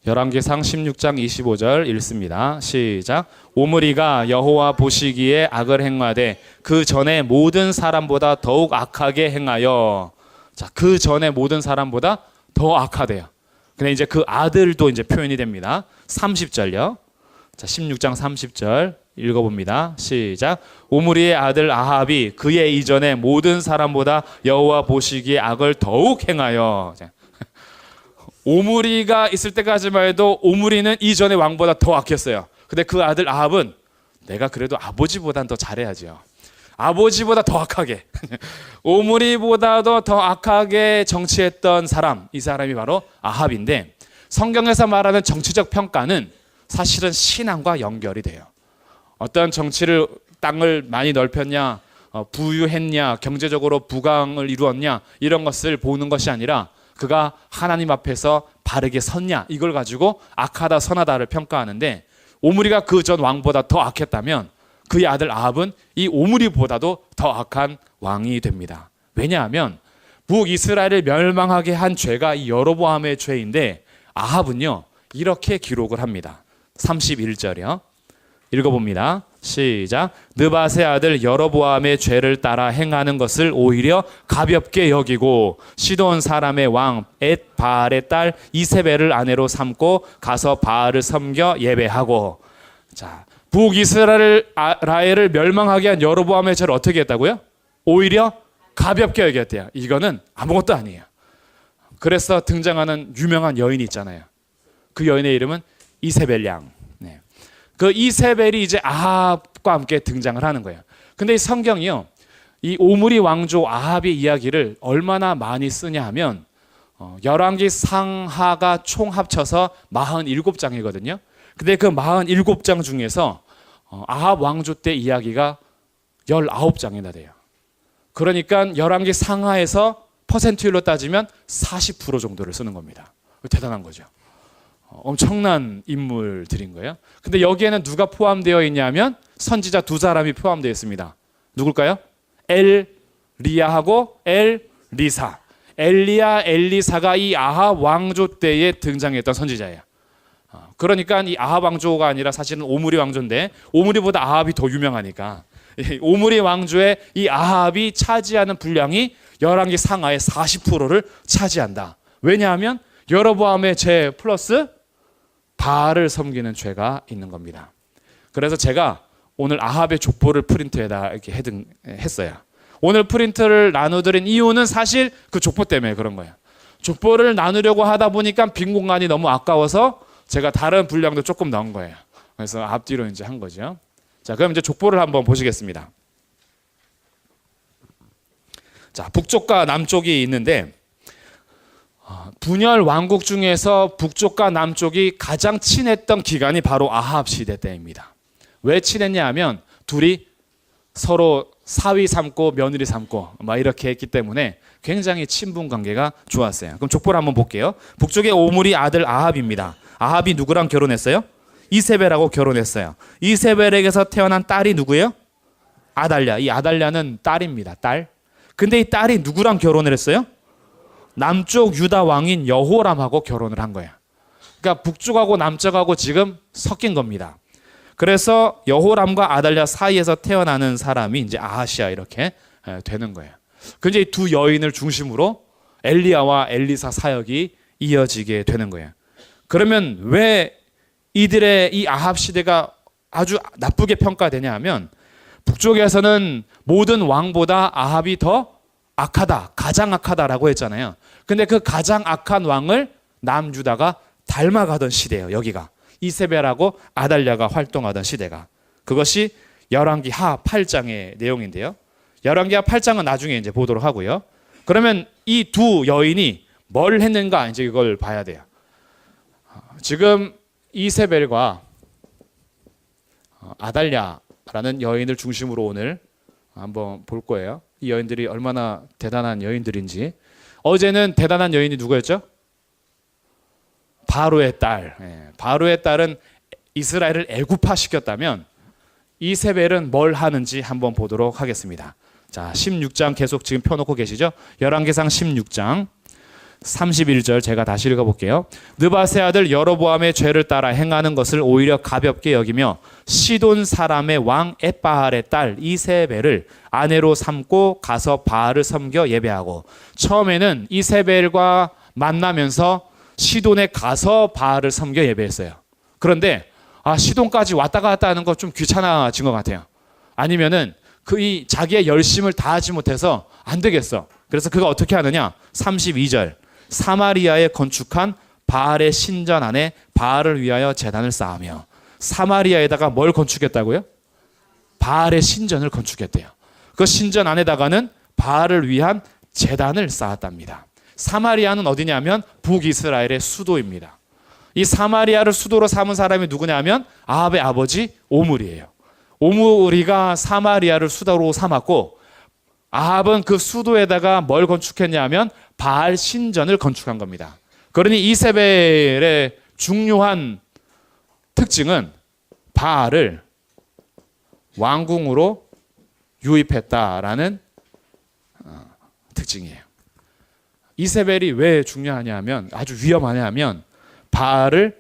열왕기상 16장 25절 읽습니다. 시작. 오므리가 여호와 보시기에 악을 행하되 그 전에 모든 사람보다 더욱 악하게 행하여. 자, 그 전에 모든 사람보다 더 악하대요. 근데 이제 그 아들도 이제 표현이 됩니다. 30절요. 자, 16장 30절 읽어봅니다. 시작. 오므리의 아들 아합이 그의 이전에 모든 사람보다 여호와 보시기에 악을 더욱 행하여. 오므리가 있을 때까지만 해도 오므리는 이전의 왕보다 더 악했어요. 근데 그 아들 아합은 내가 그래도 아버지보단 더 잘해야죠. 아버지보다 더 악하게 오므리보다도 더 악하게 정치했던 사람, 이 사람이 바로 아합인데, 성경에서 말하는 정치적 평가는 사실은 신앙과 연결이 돼요. 어떤 정치를, 땅을 많이 넓혔냐, 부유했냐, 경제적으로 부강을 이루었냐, 이런 것을 보는 것이 아니라 그가 하나님 앞에서 바르게 섰냐, 이걸 가지고 악하다 선하다를 평가하는데, 오므리가 그 전 왕보다 더 악했다면 그의 아들 아합은 이 오므리보다도 더 악한 왕이 됩니다. 왜냐하면 북이스라엘을 멸망하게 한 죄가 이 여로보암의 죄인데, 아합은요 이렇게 기록을 합니다. 31절이요. 읽어봅니다. 시작. 느밧의 아들 여로보암의 죄를 따라 행하는 것을 오히려 가볍게 여기고 시돈 사람의 왕 엣바알의 딸 이세벨을 아내로 삼고 가서 바알을 섬겨 예배하고. 자, 북이스라엘을 멸망하게 한 여로보암의 죄를 어떻게 했다고요? 오히려 가볍게 여겼대요. 이거는 아무것도 아니에요. 그래서 등장하는 유명한 여인이 있잖아요. 그 여인의 이름은 이세벨 양. 네. 그 이세벨이 이제 아합과 함께 등장을 하는 거예요. 근데 이 성경이요, 이 오므리 왕조 아합의 이야기를 얼마나 많이 쓰냐 하면 열왕기 상하가 총 합쳐서 47장이거든요. 근데 그 47장 중에서 아합 왕조 때 이야기가 19장이나 돼요. 그러니까 열왕기 상하에서 퍼센트율로 따지면 40% 정도를 쓰는 겁니다. 대단한 거죠. 엄청난 인물들인 거예요. 근데 여기에는 누가 포함되어 있냐면 선지자 두 사람이 포함되어 있습니다. 누굴까요? 엘리야하고 엘리사. 엘리야, 엘리사가 이 아합 왕조 때에 등장했던 선지자예요. 그러니까 이 아합 왕조가 아니라 사실은 오므리 왕조인데, 오므리보다 아합이 더 유명하니까 오므리 왕조의 이 아합이 차지하는 분량이 열왕기 상하의 40%를 차지한다. 왜냐하면 여로보암의 죄 플러스 바알을 섬기는 죄가 있는 겁니다. 그래서 제가 오늘 아합의 족보를 프린트에다 이렇게 했어요. 오늘 프린트를 나눠드린 이유는 사실 그 족보 때문에 그런 거예요. 족보를 나누려고 하다 보니까 빈 공간이 너무 아까워서 제가 다른 분량도 조금 넣은 거예요. 그래서 앞뒤로 이제 한 거죠. 자, 그럼 이제 족보를 한번 보시겠습니다. 자, 북쪽과 남쪽이 있는데 분열 왕국 중에서 북쪽과 남쪽이 가장 친했던 기간이 바로 아합 시대 때입니다. 왜 친했냐 하면 둘이 서로 사위 삼고 며느리 삼고 막 이렇게 했기 때문에 굉장히 친분 관계가 좋았어요. 그럼 족보를 한번 볼게요. 북쪽의 오므리 아들 아합입니다. 아합이 누구랑 결혼했어요? 이세벨하고 결혼했어요. 이세벨에게서 태어난 딸이 누구예요? 아달랴. 이 아달랴는 딸입니다. 딸. 근데 이 딸이 누구랑 결혼을 했어요? 남쪽 유다 왕인 여호람하고 결혼을 한 거예요. 그러니까 북쪽하고 남쪽하고 지금 섞인 겁니다. 그래서 여호람과 아달랴 사이에서 태어나는 사람이 이제 아하시아 이렇게 되는 거예요. 근데 이 두 여인을 중심으로 엘리야와 엘리사 사역이 이어지게 되는 거예요. 그러면 왜 이들의 이 아합 시대가 아주 나쁘게 평가되냐 하면 북쪽에서는 모든 왕보다 아합이 더 악하다, 가장 악하다라고 했잖아요. 근데 그 가장 악한 왕을 남유다가 닮아가던 시대예요. 여기가 이세벨하고 아달랴가 활동하던 시대가. 그것이 열왕기하 8장의 내용인데요. 열왕기하 8장은 나중에 이제 보도록 하고요. 그러면 이 두 여인이 뭘 했는가 이제 이걸 봐야 돼요. 지금 이세벨과 아달랴라는 여인을 중심으로 오늘 한번 볼 거예요. 이 여인들이 얼마나 대단한 여인들인지. 어제는 대단한 여인이 누구였죠? 바로의 딸. 바로의 딸은 이스라엘을 애굽화 시켰다면 이세벨은 뭘 하는지 한번 보도록 하겠습니다. 자, 16장 계속 지금 펴놓고 계시죠? 열왕기상 16장 31절 제가 다시 읽어볼게요. 느바세 아들 여로보암의 죄를 따라 행하는 것을 오히려 가볍게 여기며 시돈 사람의 왕 엣바알의 딸 이세벨을 아내로 삼고 가서 바알을 섬겨 예배하고, 처음에는 이세벨과 만나면서 시돈에 가서 바알을 섬겨 예배했어요. 그런데 시돈까지 왔다 갔다 하는 거 좀 귀찮아진 것 같아요. 아니면은 이 자기의 열심을 다하지 못해서 안 되겠어. 그래서 그가 어떻게 하느냐? 32절 사마리아에 건축한 바알의 신전 안에 바알을 위하여 제단을 쌓으며. 사마리아에다가 뭘 건축했다고요? 바알의 신전을 건축했대요. 그 신전 안에다가는 바알을 위한 제단을 쌓았답니다. 사마리아는 어디냐면 북이스라엘의 수도입니다. 이 사마리아를 수도로 삼은 사람이 누구냐면 아합의 아버지 오므리예요. 오므리가 사마리아를 수도로 삼았고, 아합은 그 수도에다가 뭘 건축했냐면 바알 신전을 건축한 겁니다. 그러니 이세벨의 중요한 특징은 바알을 왕궁으로 유입했다라는 특징이에요. 이세벨이 왜 중요하냐면, 아주 위험하냐면 바알을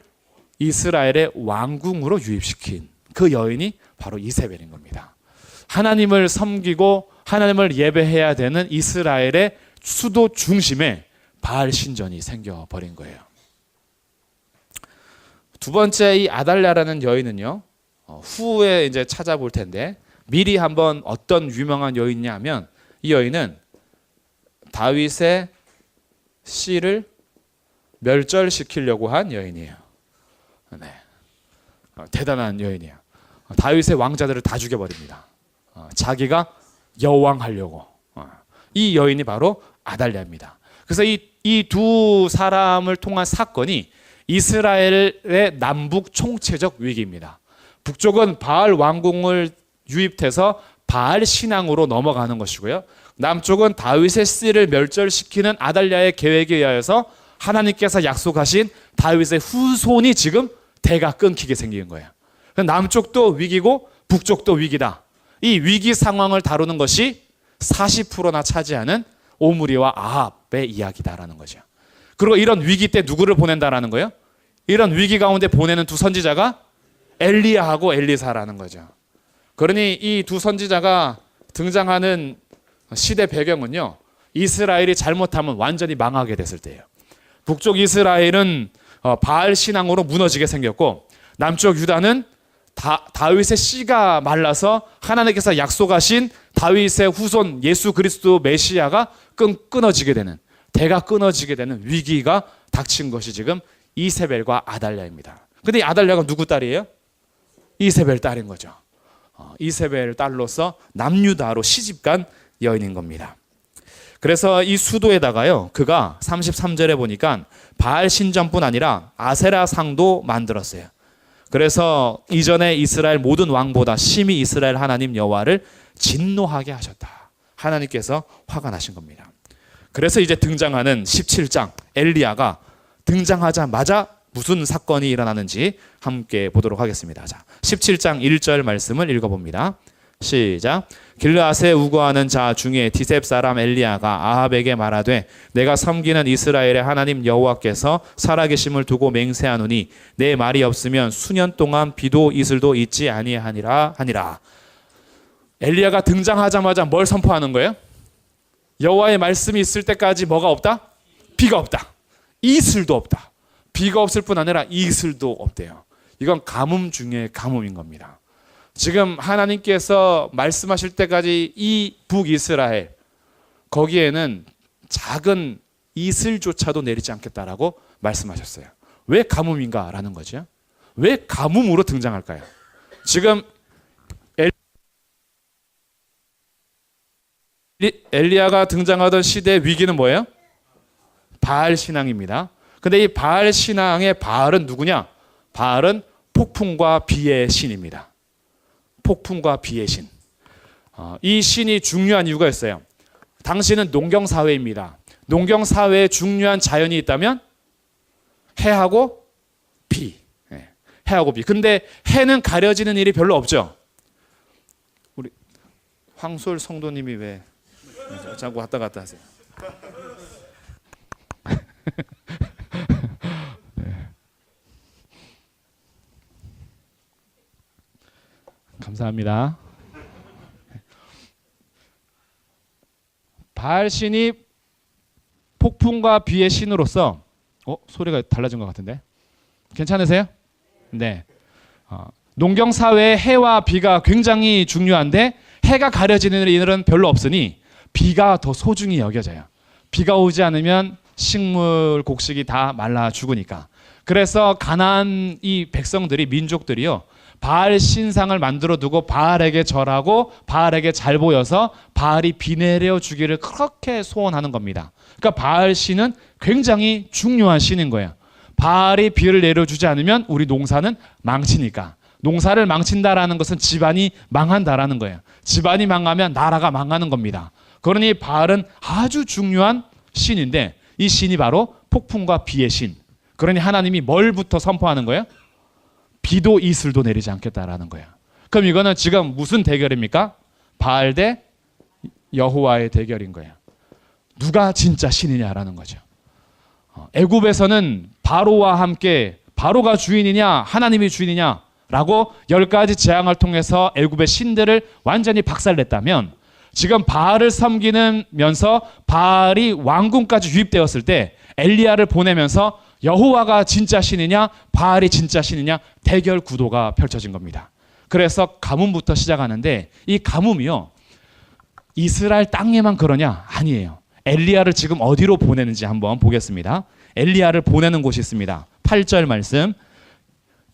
이스라엘의 왕궁으로 유입시킨 그 여인이 바로 이세벨인 겁니다. 하나님을 섬기고 하나님을 예배해야 되는 이스라엘의 수도 중심에 바알 신전이 생겨버린 거예요. 두 번째, 이 아달랴라는 여인은요, 후에 이제 찾아볼 텐데 미리 한번 어떤 유명한 여인이냐면, 이 여인은 다윗의 씨를 멸절시키려고 한 여인이에요. 네. 대단한 여인이에요. 다윗의 왕자들을 다 죽여버립니다. 자기가 여왕하려고. 이 여인이 바로 아달랴입니다. 그래서 이 두 사람을 통한 사건이 이스라엘의 남북 총체적 위기입니다. 북쪽은 바알 왕궁을 유입해서 바알 신앙으로 넘어가는 것이고요. 남쪽은 다윗의 씨를 멸절시키는 아달랴의 계획에 의하여서 하나님께서 약속하신 다윗의 후손이 지금 대가 끊기게 생긴 거예요. 남쪽도 위기고 북쪽도 위기다. 이 위기 상황을 다루는 것이 40%나 차지하는 오므리와 아합의 이야기다라는 거죠. 그리고 이런 위기 때 누구를 보낸다라는 거예요? 이런 위기 가운데 보내는 두 선지자가 엘리야하고 엘리사라는 거죠. 그러니 이 두 선지자가 등장하는 시대 배경은요, 이스라엘이 잘못하면 완전히 망하게 됐을 때예요. 북쪽 이스라엘은 바알 신앙으로 무너지게 생겼고, 남쪽 유다는 다윗의 씨가 말라서 하나님께서 약속하신 다윗의 후손 예수 그리스도 메시아가 끊어지게 되는, 대가 끊어지게 되는 위기가 닥친 것이 지금 이세벨과 아달랴입니다. 근데 이 아달랴가 누구 딸이에요? 이세벨 딸인 거죠. 이세벨 딸로서 남유다로 시집간 여인인 겁니다. 그래서 이 수도에다가요, 그가 33절에 보니까 바알 신전뿐 아니라 아세라 상도 만들었어요. 그래서 이전에 이스라엘 모든 왕보다 심히 이스라엘 하나님 여호와를 진노하게 하셨다. 하나님께서 화가 나신 겁니다. 그래서 이제 등장하는 17장 엘리야가 등장하자마자 무슨 사건이 일어나는지 함께 보도록 하겠습니다. 자, 17장 1절 말씀을 읽어봅니다. 시작. 길르앗에 우거하는 자 중에 디셉 사람 엘리야가 아합에게 말하되 내가 섬기는 이스라엘의 하나님 여호와께서 살아계심을 두고 맹세하노니 내 말이 없으면 수년 동안 비도 이슬도 있지 아니하니라 하니라. 엘리야가 등장하자마자 뭘 선포하는 거예요? 여호와의 말씀이 있을 때까지 뭐가 없다? 비가 없다. 이슬도 없다. 비가 없을 뿐 아니라 이슬도 없대요. 이건 가뭄 중에 가뭄인 겁니다. 지금 하나님께서 말씀하실 때까지 이 북이스라엘 거기에는 작은 이슬조차도 내리지 않겠다라고 말씀하셨어요. 왜 가뭄인가라는 거죠. 왜 가뭄으로 등장할까요? 지금 엘리야가 등장하던 시대의 위기는 뭐예요? 바알 신앙입니다. 근데 이 바알 신앙의 바알은 누구냐? 바알은 폭풍과 비의 신입니다. 폭풍과 비의 신. 이 신이 중요한 이유가 있어요. 당시는 농경사회입니다. 농경사회에 중요한 자연이 있다면 해하고 비. 해하고 비. 근데 해는 가려지는 일이 별로 없죠. 우리 황솔 성도님이 왜 자꾸 왔다 갔다 하세요? 감사합니다. 바알 신이 폭풍과 비의 신으로서 소리가 달라진 것 같은데 괜찮으세요? 네. 농경 사회의 해와 비가 굉장히 중요한데 해가 가려지는 일은 별로 없으니 비가 더 소중히 여겨져요. 비가 오지 않으면 식물 곡식이 다 말라 죽으니까. 그래서 가나안 이 백성들이 민족들이요. 바알 신상을 만들어 두고 바알에게 절하고 바알에게 잘 보여서 바알이 비 내려 주기를 그렇게 소원하는 겁니다. 그러니까 바알 신은 굉장히 중요한 신인 거예요. 바알이 비를 내려주지 않으면 우리 농사는 망치니까. 농사를 망친다라는 것은 집안이 망한다라는 거예요. 집안이 망하면 나라가 망하는 겁니다. 그러니 바알은 아주 중요한 신인데 이 신이 바로 폭풍과 비의 신. 그러니 하나님이 뭘부터 선포하는 거예요? 비도 이슬도 내리지 않겠다라는 거예요. 그럼 이거는 지금 무슨 대결입니까? 바알 대 여호와의 대결인 거예요. 누가 진짜 신이냐라는 거죠. 애굽에서는 바로와 함께 바로가 주인이냐 하나님이 주인이냐라고 10가지 재앙을 통해서 애굽의 신들을 완전히 박살냈다면 지금 바알을 섬기면서 바알이 왕궁까지 유입되었을 때 엘리야를 보내면서 여호와가 진짜 신이냐 바알이 진짜 신이냐 대결 구도가 펼쳐진 겁니다. 그래서 가뭄부터 시작하는데 이 가뭄이요 이스라엘 땅에만 그러냐? 아니에요. 엘리야를 지금 어디로 보내는지 한번 보겠습니다. 엘리야를 보내는 곳이 있습니다. 8절 말씀.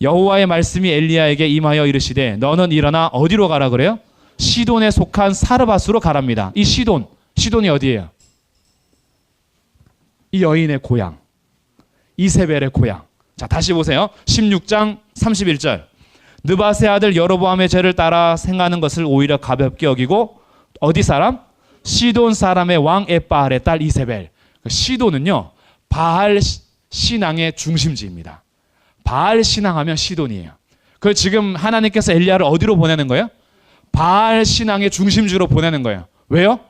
여호와의 말씀이 엘리야에게 임하여 이르시되 너는 일어나 어디로 가라 그래요? 시돈에 속한 사르밧으로 가랍니다. 이 시돈이 어디예요? 이 여인의 고향. 이세벨의 고향. 자, 다시 보세요. 16장 31절. 느밧의 아들 여로보암의 죄를 따라 행하는 것을 오히려 가볍게 여기고 어디 사람? 시돈 사람의 왕 엣바알의 딸 이세벨. 시돈은요. 바알 신앙의 중심지입니다. 바알 신앙하면 시돈이에요. 그 지금 하나님께서 엘리야를 어디로 보내는 거예요? 바알 신앙의 중심지로 보내는 거예요. 왜요?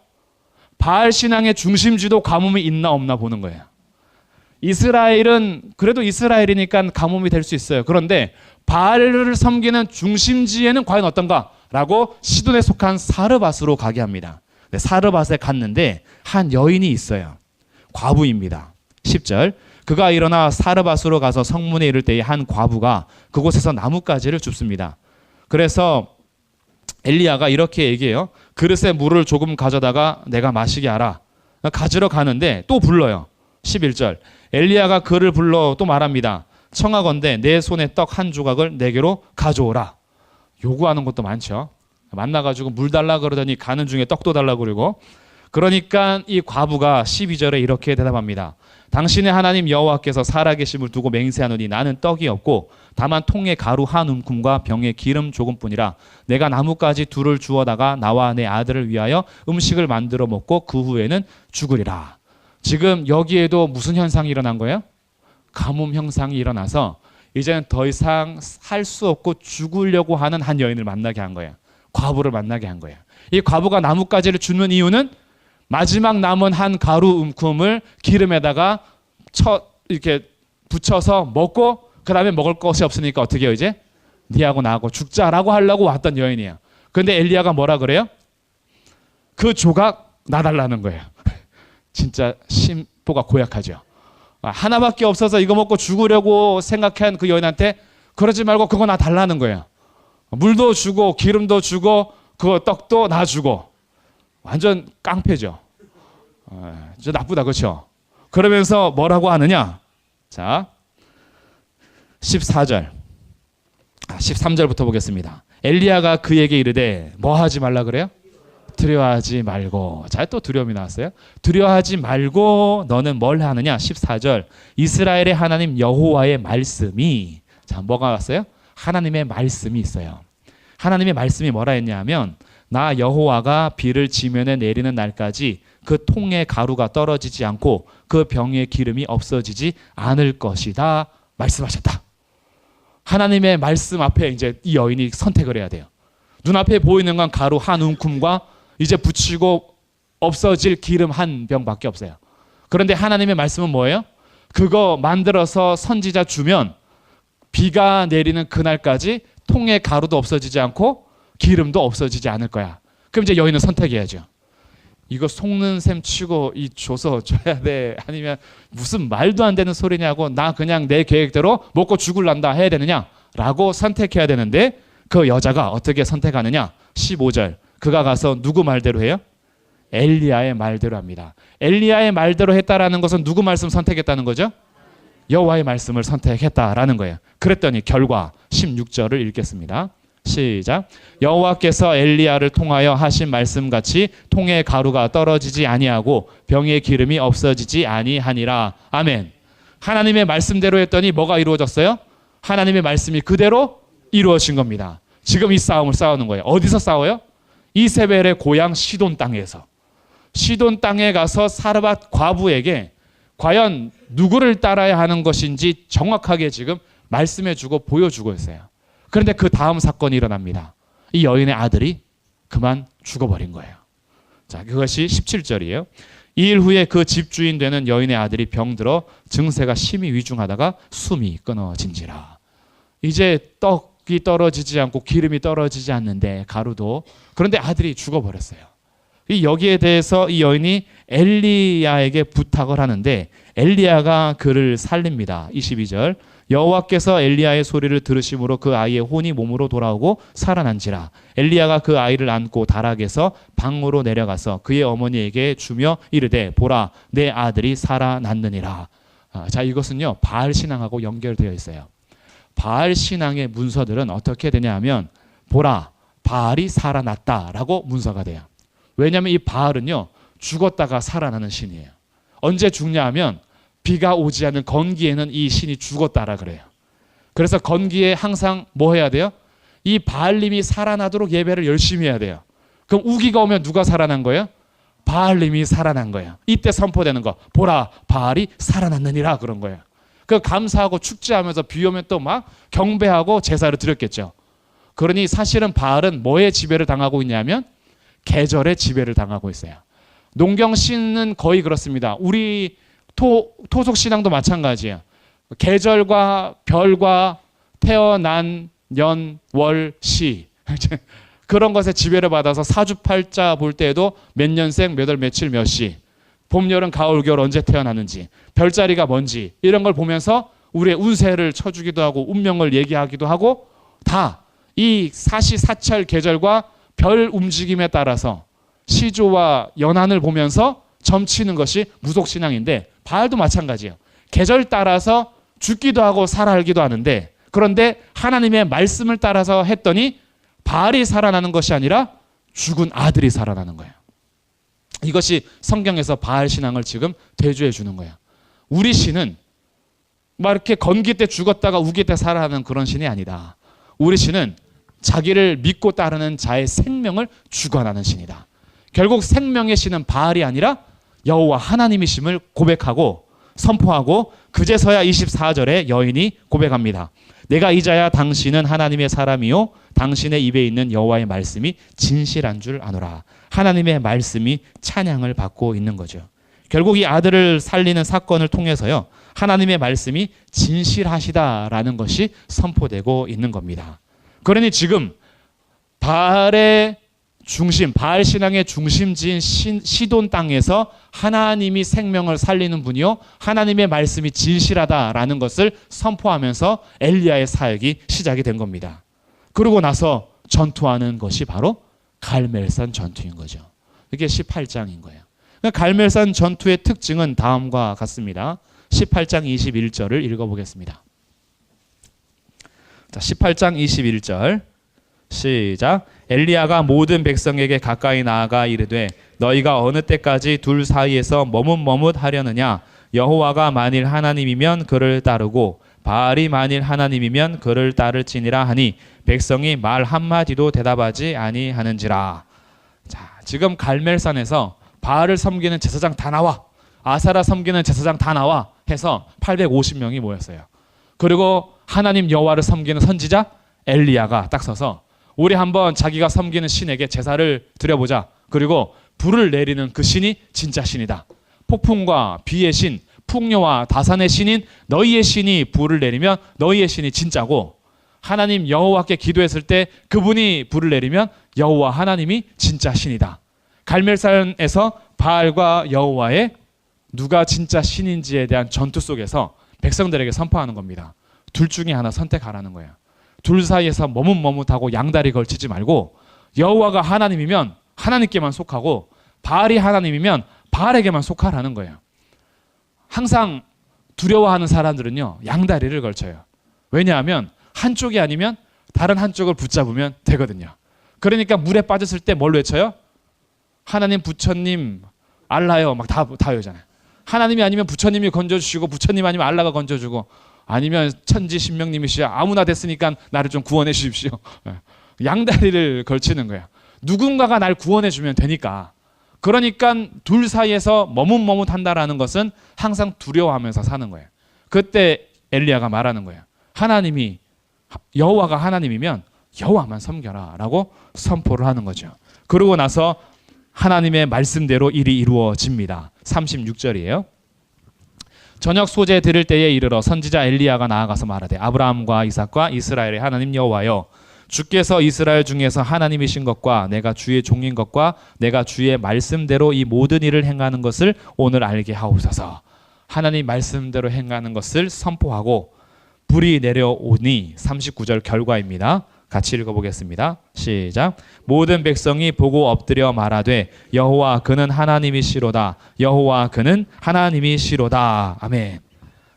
바알 신앙의 중심지도 가뭄이 있나 없나 보는 거예요. 이스라엘은 그래도 이스라엘이니까 가뭄이 될 수 있어요. 그런데 바알을 섬기는 중심지에는 과연 어떤가라고 시돈에 속한 사르밧으로 가게 합니다. 네, 사르밧에 갔는데 한 여인이 있어요. 과부입니다. 10절. 그가 일어나 사르밧으로 가서 성문에 이를 때에 한 과부가 그곳에서 나뭇가지를 줍습니다. 그래서 엘리야가 이렇게 얘기해요. 그릇에 물을 조금 가져다가 내가 마시게 하라. 가지러 가는데 또 불러요. 11절. 엘리야가 그를 불러 또 말합니다. 청하건대 내 손에 떡 한 조각을 내게로 가져오라. 요구하는 것도 많죠. 만나가지고 물 달라 그러더니 가는 중에 떡도 달라 그러고. 그러니까 이 과부가 12절에 이렇게 대답합니다. 당신의 하나님 여호와께서 살아계심을 두고 맹세하노니 나는 떡이 없고 다만 통에 가루 한 움큼과 병에 기름 조금뿐이라. 내가 나뭇가지 둘을 주워다가 나와 내 아들을 위하여 음식을 만들어 먹고 그 후에는 죽으리라. 지금 여기에도 무슨 현상이 일어난 거예요? 가뭄 현상이 일어나서 이제는 더 이상 할 수 없고 죽으려고 하는 한 여인을 만나게 한 거예요. 과부를 만나게 한 거예요. 이 과부가 나뭇가지를 주는 이유는 마지막 남은 한 가루 움큼을 기름에다가 이렇게 붙여서 먹고 그 다음에 먹을 것이 없으니까 어떻게 해요? 이제 니하고 나하고 죽자라고 하려고 왔던 여인이에요. 그런데 엘리야가 뭐라 그래요? 그 조각 놔달라는 거예요. 진짜 심보가 고약하죠. 하나밖에 없어서 이거 먹고 죽으려고 생각한 그 여인한테 그러지 말고 그거 나 달라는 거예요. 물도 주고 기름도 주고 그 떡도 나 주고. 완전 깡패죠. 진짜 나쁘다, 그렇죠? 그러면서 뭐라고 하느냐? 자, 14절, 13절부터 보겠습니다. 엘리야가 그에게 이르되 뭐 하지 말라 그래요? 두려워하지 말고. 자, 또 두려움이 나왔어요. 두려워하지 말고 너는 뭘 하느냐? 14절, 이스라엘의 하나님 여호와의 말씀이, 자, 뭐가 왔어요? 하나님의 말씀이 있어요. 하나님의 말씀이 뭐라 했냐면 나 여호와가 비를 지면에 내리는 날까지 그 통에 가루가 떨어지지 않고 그 병에 기름이 없어지지 않을 것이다 말씀하셨다. 하나님의 말씀 앞에 이제 이 여인이 선택을 해야 돼요. 눈앞에 보이는 건 가루 한 움큼과 이제 붙이고 없어질 기름 한 병밖에 없어요. 그런데 하나님의 말씀은 뭐예요? 그거 만들어서 선지자 주면 비가 내리는 그날까지 통에 가루도 없어지지 않고 기름도 없어지지 않을 거야. 그럼 이제 여인은 선택해야죠. 이거 속는 셈 치고 이 줘서 줘야 돼? 아니면 무슨 말도 안 되는 소리냐고 나 그냥 내 계획대로 먹고 죽을란다 해야 되느냐? 라고 선택해야 되는데 그 여자가 어떻게 선택하느냐? 15절, 그가 가서 누구 말대로 해요? 엘리야의 말대로 합니다. 엘리야의 말대로 했다라는 것은 누구 말씀 선택했다는 거죠? 여호와의 말씀을 선택했다라는 거예요. 그랬더니 결과 16절을 읽겠습니다. 시작. 여호와께서 엘리야를 통하여 하신 말씀같이 통에 가루가 떨어지지 아니하고 병에 기름이 없어지지 아니하니라. 아멘. 하나님의 말씀대로 했더니 뭐가 이루어졌어요? 하나님의 말씀이 그대로 이루어진 겁니다. 지금 이 싸움을 싸우는 거예요. 어디서 싸워요? 이세벨의 고향 시돈 땅에서. 시돈 땅에 가서 사르밧 과부에게 과연 누구를 따라야 하는 것인지 정확하게 지금 말씀해주고 보여주고 있어요. 그런데 그 다음 사건이 일어납니다. 이 여인의 아들이 그만 죽어버린 거예요. 자, 그것이 17절이에요. 2일 후에 그 집주인 되는 여인의 아들이 병들어 증세가 심히 위중하다가 숨이 끊어진지라. 이제 떡이 떨어지지 않고 기름이 떨어지지 않는데 가루도. 그런데 아들이 죽어버렸어요. 여기에 대해서 이 여인이 엘리야에게 부탁을 하는데 엘리야가 그를 살립니다. 22절, 여호와께서 엘리야의 소리를 들으심으로 그 아이의 혼이 몸으로 돌아오고 살아난지라. 엘리야가 그 아이를 안고 다락에서 방으로 내려가서 그의 어머니에게 주며 이르되 보라 내 아들이 살아났느니라. 자, 이것은요 바알 신앙하고 연결되어 있어요. 바알 신앙의 문서들은 어떻게 되냐 하면 보라 바알이 살아났다라고 문서가 돼요. 왜냐하면 이 바알은요 죽었다가 살아나는 신이에요. 언제 죽냐 하면 비가 오지 않은 건기에는 이 신이 죽었다라 그래요. 그래서 건기에 항상 뭐 해야 돼요? 이 바알님이 살아나도록 예배를 열심히 해야 돼요. 그럼 우기가 오면 누가 살아난 거예요? 바알님이 살아난 거예요. 이때 선포되는 거 보라 바알이 살아났느니라 그런 거예요. 그 감사하고 축제하면서 비 오면 또 막 경배하고 제사를 드렸겠죠. 그러니 사실은 바알은 뭐의 지배를 당하고 있냐면 계절의 지배를 당하고 있어요. 농경신은 거의 그렇습니다. 우리 토속신앙도 마찬가지예요. 계절과 별과 태어난 년, 월, 시 그런 것에 지배를 받아서 사주팔자 볼 때에도 몇 년생, 몇 월, 며칠, 몇 시, 봄, 여름, 가을, 겨울 언제 태어났는지, 별자리가 뭔지 이런 걸 보면서 우리의 운세를 쳐주기도 하고 운명을 얘기하기도 하고 다 이 사시사철 계절과 별 움직임에 따라서 시조와 연한을 보면서 점치는 것이 무속신앙인데 바알도 마찬가지예요. 계절 따라서 죽기도 하고 살아알기도 하는데 그런데 하나님의 말씀을 따라서 했더니 바알이 살아나는 것이 아니라 죽은 아들이 살아나는 거예요. 이것이 성경에서 바알 신앙을 지금 대조해 주는 거야. 우리 신은 막 이렇게 건기 때 죽었다가 우기 때 살아나는 그런 신이 아니다. 우리 신은 자기를 믿고 따르는 자의 생명을 주관하는 신이다. 결국 생명의 신은 바알이 아니라 여호와 하나님이심을 고백하고 선포하고, 그제서야 24절에 여인이 고백합니다. 내가 이자야 당신은 하나님의 사람이요 당신의 입에 있는 여호와의 말씀이 진실한 줄 아노라. 하나님의 말씀이 찬양을 받고 있는 거죠. 결국 이 아들을 살리는 사건을 통해서요, 하나님의 말씀이 진실하시다라는 것이 선포되고 있는 겁니다. 그러니 지금 바알의 중심, 바알 신앙의 중심지인 시돈 땅에서 하나님이 생명을 살리는 분이요 하나님의 말씀이 진실하다라는 것을 선포하면서 엘리야의 사역이 시작이 된 겁니다. 그러고 나서 전투하는 것이 바로 갈멜산 전투인 거죠. 이게 18장인 거예요. 갈멜산 전투의 특징은 다음과 같습니다. 18장 21절을 읽어보겠습니다. 자, 18장 21절 시작. 엘리야가 모든 백성에게 가까이 나아가 이르되 너희가 어느 때까지 둘 사이에서 머뭇머뭇하려느냐. 여호와가 만일 하나님이면 그를 따르고 바알이 만일 하나님이면 그를 따를지니라 하니 백성이 말 한마디도 대답하지 아니하는지라. 자, 지금 갈멜산에서 바알을 섬기는 제사장 다 나와, 아사라 섬기는 제사장 다 나와 해서 850명이 모였어요. 그리고 하나님 여호와를 섬기는 선지자 엘리야가 딱 서서 우리 한번 자기가 섬기는 신에게 제사를 드려보자. 그리고 불을 내리는 그 신이 진짜 신이다. 폭풍과 비의 신, 풍요와 다산의 신인 너희의 신이 불을 내리면 너희의 신이 진짜고, 하나님 여호와께 기도했을 때 그분이 불을 내리면 여호와 하나님이 진짜 신이다. 갈멜산에서 바알과 여호와의 누가 진짜 신인지에 대한 전투 속에서 백성들에게 선포하는 겁니다. 둘 중에 하나 선택하라는 거예요. 둘 사이에서 머뭇머뭇하고 양다리 걸치지 말고 여호와가 하나님이면 하나님께만 속하고 바알이 하나님이면 바알에게만 속하라는 거예요. 항상 두려워하는 사람들은요, 양다리를 걸쳐요. 왜냐하면 한쪽이 아니면 다른 한쪽을 붙잡으면 되거든요. 그러니까 물에 빠졌을 때 뭘 외쳐요? 하나님, 부처님, 알라요. 막 다 외우잖아요. 하나님이 아니면 부처님이 건져주시고, 부처님 아니면 알라가 건져주고, 아니면 천지 신명님이시여 아무나 됐으니까 나를 좀 구원해 주십시오. 양다리를 걸치는 거야. 누군가가 날 구원해 주면 되니까. 그러니까 둘 사이에서 머뭇머뭇한다라는 것은 항상 두려워하면서 사는 거예요. 그때 엘리야가 말하는 거예요. 하나님이, 여호와가 하나님이면 여호와만 섬겨라 라고 선포를 하는 거죠. 그러고 나서 하나님의 말씀대로 일이 이루어집니다. 36절이에요. 저녁 소재 들을 때에 이르러 선지자 엘리야가 나아가서 말하되 아브라함과 이삭과 이스라엘의 하나님 여호와여, 주께서 이스라엘 중에서 하나님이신 것과 내가 주의 종인 것과 내가 주의 말씀대로 이 모든 일을 행하는 것을 오늘 알게 하옵소서. 하나님 말씀대로 행하는 것을 선포하고 불이 내려오니 39절 결과입니다. 같이 읽어보겠습니다. 시작. 모든 백성이 보고 엎드려 말하되 여호와 그는 하나님이시로다. 여호와 그는 하나님이시로다. 아멘.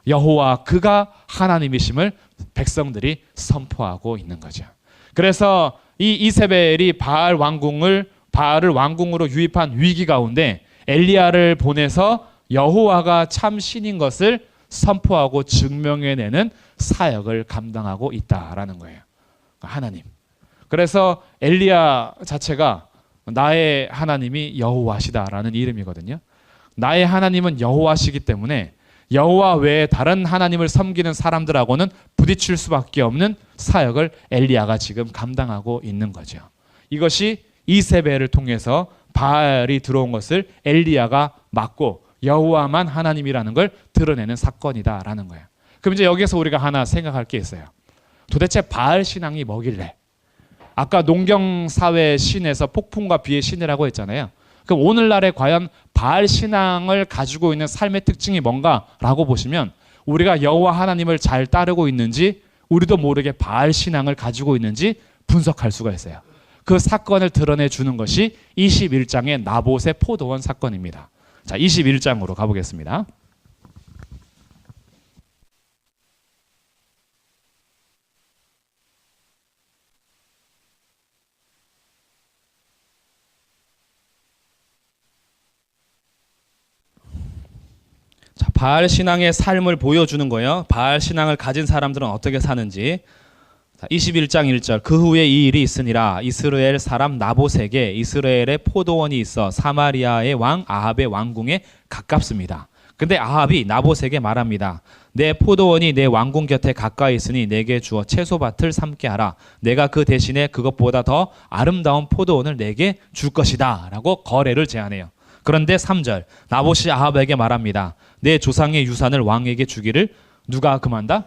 여호와 그가 하나님이심을 백성들이 선포하고 있는 거죠. 그래서 이 이세벨이 바알을 왕궁으로 유입한 위기 가운데 엘리야를 보내서 여호와가 참 신인 것을 선포하고 증명해내는 사역을 감당하고 있다라는 거예요. 하나님. 그래서 엘리야 자체가 나의 하나님이 여호와시다라는 이름이거든요. 나의 하나님은 여호와시기 때문에 여호와 외에 다른 하나님을 섬기는 사람들하고는 부딪힐 수밖에 없는 사역을 엘리야가 지금 감당하고 있는 거죠. 이것이 이세벨을 통해서 바알이 들어온 것을 엘리야가 막고 여호와만 하나님이라는 걸 드러내는 사건이다라는 거예요. 그럼 이제 여기서 우리가 하나 생각할 게 있어요. 도대체 바알 신앙이 뭐길래? 아까 농경사회 신에서 폭풍과 비의 신이라고 했잖아요. 그럼 오늘날에 과연 바알 신앙을 가지고 있는 삶의 특징이 뭔가라고 보시면 우리가 여호와 하나님을 잘 따르고 있는지, 우리도 모르게 바알 신앙을 가지고 있는지 분석할 수가 있어요. 그 사건을 드러내 주는 것이 21장의 나봇의 포도원 사건입니다. 자, 21장으로 가보겠습니다. 바알 신앙의 삶을 보여주는 거예요. 바알 신앙을 가진 사람들은 어떻게 사는지. 21장 1절 그 후에 이 일이 있으니라 이스라엘 사람 나봇에게 이스라엘의 포도원이 있어 사마리아의 왕 아합의 왕궁에 가깝습니다. 근데 아합이 나봇에게 말합니다. 내 포도원이 내 왕궁 곁에 가까이 있으니 내게 주어 채소밭을 삼게 하라. 내가 그 대신에 그것보다 더 아름다운 포도원을 내게 줄 것이다 라고 거래를 제안해요. 그런데 3절 나봇이 아합에게 말합니다. 내 조상의 유산을 왕에게 주기를 누가 금한다?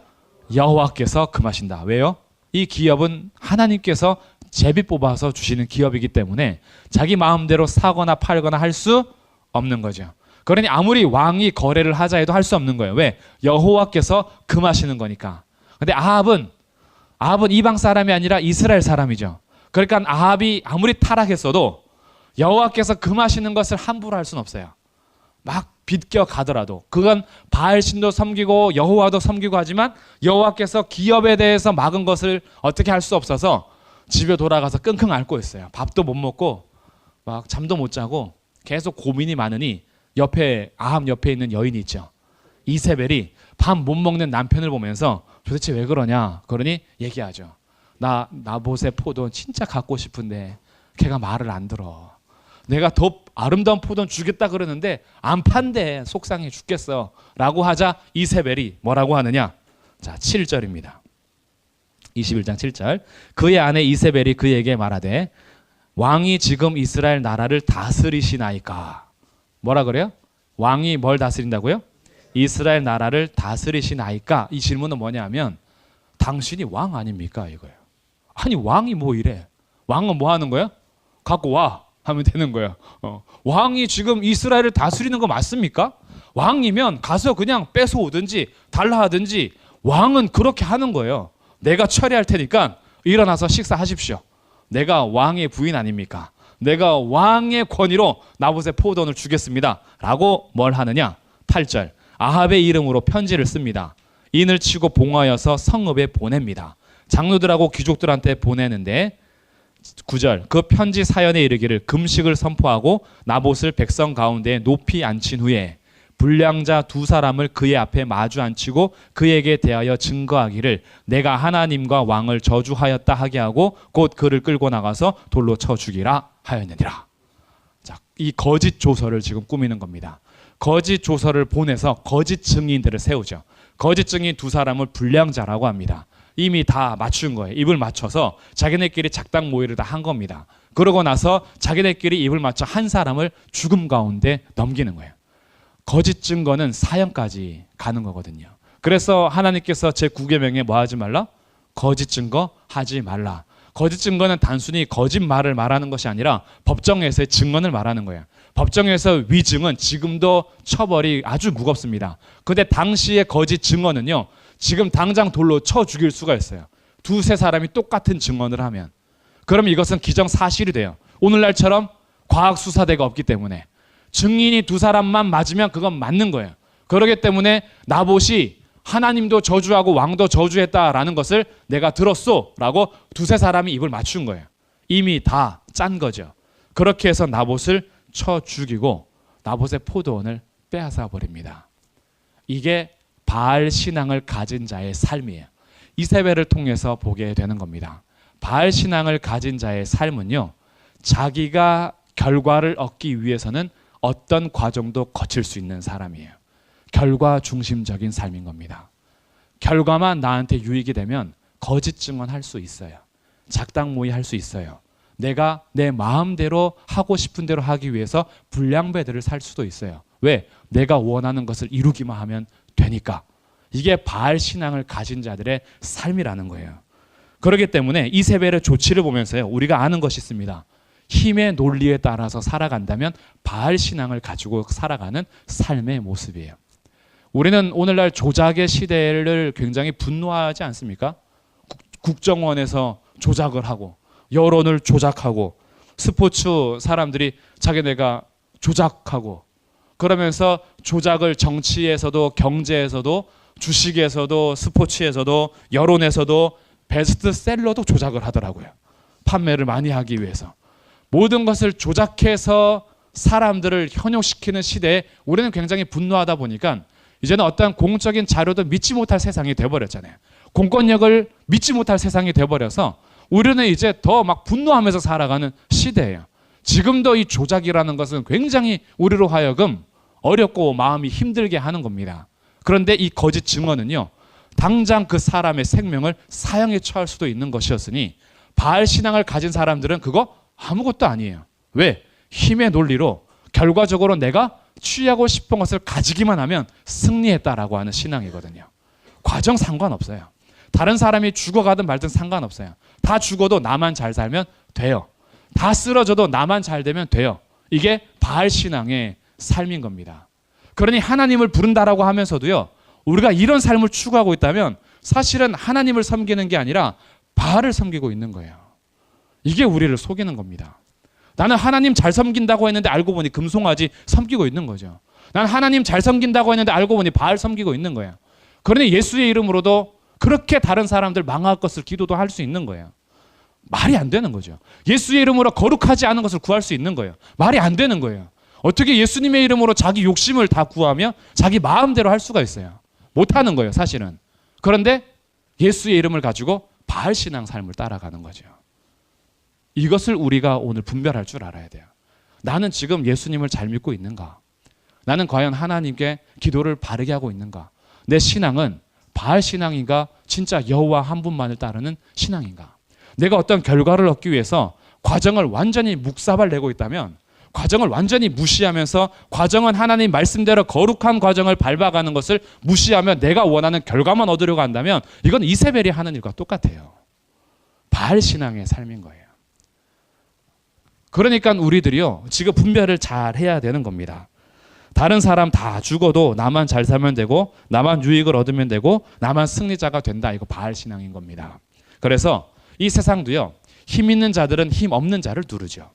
여호와께서 금하신다. 왜요? 이 기업은 하나님께서 제비 뽑아서 주시는 기업이기 때문에 자기 마음대로 사거나 팔거나 할 수 없는 거죠. 그러니 아무리 왕이 거래를 하자 해도 할 수 없는 거예요. 왜? 여호와께서 금하시는 거니까. 근데 아합은 이방 사람이 아니라 이스라엘 사람이죠. 그러니까 아합이 아무리 타락했어도 여호와께서 금하시는 것을 함부로 할 수는 없어요. 막 비껴 가더라도 그건 바알 신도 섬기고 여호와도 섬기고 하지만 여호와께서 기업에 대해서 막은 것을 어떻게 할 수 없어서 집에 돌아가서 끙끙 앓고 있어요. 밥도 못 먹고 막 잠도 못 자고 계속 고민이 많으니 아합 옆에 있는 여인이 있죠. 이세벨이 밥 못 먹는 남편을 보면서 도대체 왜 그러냐? 그러니 얘기하죠. 나봇의 포도는 진짜 갖고 싶은데 걔가 말을 안 들어. 내가 더 아름다운 포도는 주겠다 그러는데 안 판대. 속상해 죽겠어 라고 하자 이세벨이 뭐라고 하느냐. 자 7절입니다. 21장 7절 그의 아내 이세벨이 그에게 말하되 왕이 지금 이스라엘 나라를 다스리시나이까. 뭐라 그래요? 왕이 뭘 다스린다고요? 이스라엘 나라를 다스리시나이까. 이 질문은 뭐냐면 당신이 왕 아닙니까 이거예요. 아니 왕이 뭐 이래. 왕은 뭐 하는 거예요? 갖고 와 하면 되는 거예요. 왕이 지금 이스라엘을 다스리는 거 맞습니까? 왕이면 가서 그냥 뺏어오든지 달라 하든지 왕은 그렇게 하는 거예요. 내가 처리할 테니까 일어나서 식사하십시오. 내가 왕의 부인 아닙니까? 내가 왕의 권위로 나봇의 포도원을 주겠습니다 라고 뭘 하느냐. 8절 아합의 이름으로 편지를 씁니다. 인을 치고 봉하여서 성읍에 보냅니다. 장로들하고 귀족들한테 보내는데 9절 그 편지 사연에 이르기를 금식을 선포하고 나봇을 백성 가운데 높이 앉힌 후에 불량자 두 사람을 그의 앞에 마주 앉히고 그에게 대하여 증거하기를 내가 하나님과 왕을 저주하였다 하게 하고 곧 그를 끌고 나가서 돌로 쳐 죽이라 하였느니라. 자, 이 거짓 조서를 지금 꾸미는 겁니다. 거짓 조서를 보내서 거짓 증인들을 세우죠. 거짓 증인 두 사람을 불량자라고 합니다. 이미 다 맞춘 거예요. 입을 맞춰서 자기네끼리 작당 모의를 다 한 겁니다. 그러고 나서 자기네끼리 입을 맞춰 한 사람을 죽음 가운데 넘기는 거예요. 거짓 증거는 사형까지 가는 거거든요. 그래서 하나님께서 제9계명에 뭐 하지 말라? 거짓 증거 하지 말라. 거짓 증거는 단순히 거짓말을 말하는 것이 아니라 법정에서의 증언을 말하는 거예요. 법정에서 위증은 지금도 처벌이 아주 무겁습니다. 근데 당시의 거짓 증언은요. 지금 당장 돌로 쳐 죽일 수가 있어요. 두세 사람이 똑같은 증언을 하면. 그럼 이것은 기정사실이 돼요. 오늘날처럼 과학수사대가 없기 때문에. 증인이 두 사람만 맞으면 그건 맞는 거예요. 그렇기 때문에 나봇이 하나님도 저주하고 왕도 저주했다라는 것을 내가 들었소 라고 두세 사람이 입을 맞춘 거예요. 이미 다 짠 거죠. 그렇게 해서 나봇을 쳐 죽이고 나봇의 포도원을 빼앗아 버립니다. 이게 바알 신앙을 가진 자의 삶이에요. 이세벨을 통해서 보게 되는 겁니다. 바알 신앙을 가진 자의 삶은요. 자기가 결과를 얻기 위해서는 어떤 과정도 거칠 수 있는 사람이에요. 결과 중심적인 삶인 겁니다. 결과만 나한테 유익이 되면 거짓 증언할 수 있어요. 작당 모의 할 수 있어요. 내가 내 마음대로 하고 싶은 대로 하기 위해서 불량배들을 살 수도 있어요. 왜? 내가 원하는 것을 이루기만 하면 되니까. 이게 바알 신앙을 가진 자들의 삶이라는 거예요. 그렇기 때문에 이세벨의 조치를 보면서요. 우리가 아는 것이 있습니다. 힘의 논리에 따라서 살아간다면 바알 신앙을 가지고 살아가는 삶의 모습이에요. 우리는 오늘날 조작의 시대를 굉장히 분노하지 않습니까? 국정원에서 조작을 하고 여론을 조작하고 스포츠 사람들이 자기네가 조작하고 그러면서 조작을 정치에서도 경제에서도 주식에서도 스포츠에서도 여론에서도 베스트셀러도 조작을 하더라고요. 판매를 많이 하기 위해서. 모든 것을 조작해서 사람들을 현혹시키는 시대에 우리는 굉장히 분노하다 보니까 이제는 어떤 공적인 자료도 믿지 못할 세상이 돼버렸잖아요. 공권력을 믿지 못할 세상이 돼버려서 우리는 이제 더 막 분노하면서 살아가는 시대예요. 지금도 이 조작이라는 것은 굉장히 우리로 하여금 어렵고 마음이 힘들게 하는 겁니다. 그런데 이 거짓 증언은요, 당장 그 사람의 생명을 사형에 처할 수도 있는 것이었으니 바알 신앙을 가진 사람들은 그거 아무것도 아니에요. 왜? 힘의 논리로 결과적으로 내가 취하고 싶은 것을 가지기만 하면 승리했다라고 하는 신앙이거든요. 과정 상관없어요. 다른 사람이 죽어가든 말든 상관없어요. 다 죽어도 나만 잘 살면 돼요. 다 쓰러져도 나만 잘 되면 돼요. 이게 바알 신앙의 삶인 겁니다. 그러니 하나님을 부른다라고 하면서도요, 우리가 이런 삶을 추구하고 있다면 사실은 하나님을 섬기는 게 아니라 바알을 섬기고 있는 거예요. 이게 우리를 속이는 겁니다. 나는 하나님 잘 섬긴다고 했는데 알고 보니 금송아지 섬기고 있는 거죠. 난 하나님 잘 섬긴다고 했는데 알고 보니 바알 섬기고 있는 거예요. 그러니 예수의 이름으로도 그렇게 다른 사람들 망할 것을 기도도 할 수 있는 거예요. 말이 안 되는 거죠. 예수의 이름으로 거룩하지 않은 것을 구할 수 있는 거예요. 말이 안 되는 거예요. 어떻게 예수님의 이름으로 자기 욕심을 다 구하며 자기 마음대로 할 수가 있어요. 못하는 거예요, 사실은. 그런데 예수의 이름을 가지고 바알 신앙 삶을 따라가는 거죠. 이것을 우리가 오늘 분별할 줄 알아야 돼요. 나는 지금 예수님을 잘 믿고 있는가? 나는 과연 하나님께 기도를 바르게 하고 있는가? 내 신앙은 바알 신앙인가? 진짜 여호와 한 분만을 따르는 신앙인가? 내가 어떤 결과를 얻기 위해서 과정을 완전히 묵사발 내고 있다면, 과정을 완전히 무시하면서 과정은 하나님 말씀대로 거룩한 과정을 밟아가는 것을 무시하며 내가 원하는 결과만 얻으려고 한다면 이건 이세벨이 하는 일과 똑같아요. 바알 신앙의 삶인 거예요. 그러니까 우리들이요, 지금 분별을 잘 해야 되는 겁니다. 다른 사람 다 죽어도 나만 잘 살면 되고 나만 유익을 얻으면 되고 나만 승리자가 된다. 이거 바알 신앙인 겁니다. 그래서 이 세상도요, 힘 있는 자들은 힘 없는 자를 누르죠.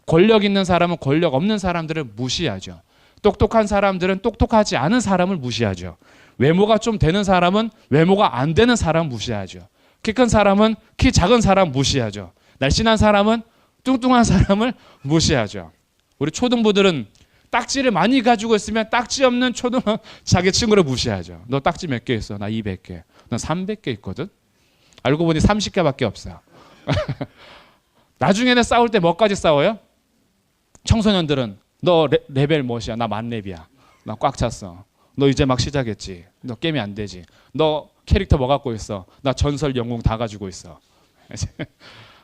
권력 있는 사람은 권력 없는 사람들을 무시하죠. 똑똑한 사람들은 똑똑하지 않은 사람을 무시하죠. 외모가 좀 되는 사람은 외모가 안 되는 사람 무시하죠. 키 큰 사람은 키 작은 사람 무시하죠. 날씬한 사람은 뚱뚱한 사람을 무시하죠. 우리 초등부들은 딱지를 많이 가지고 있으면 딱지 없는 초등 자기 친구를 무시하죠. 너 딱지 몇 개 있어? 나 200개. 나 300개 있거든. 알고 보니 30개밖에 없어요. 나중에는 싸울 때 뭐까지 싸워요? 청소년들은 너 레벨 뭐야? 나 만렙이야. 나 꽉 찼어. 너 이제 막 시작했지. 너 게임이 안 되지. 너 캐릭터 뭐 갖고 있어? 나 전설 영웅 다 가지고 있어.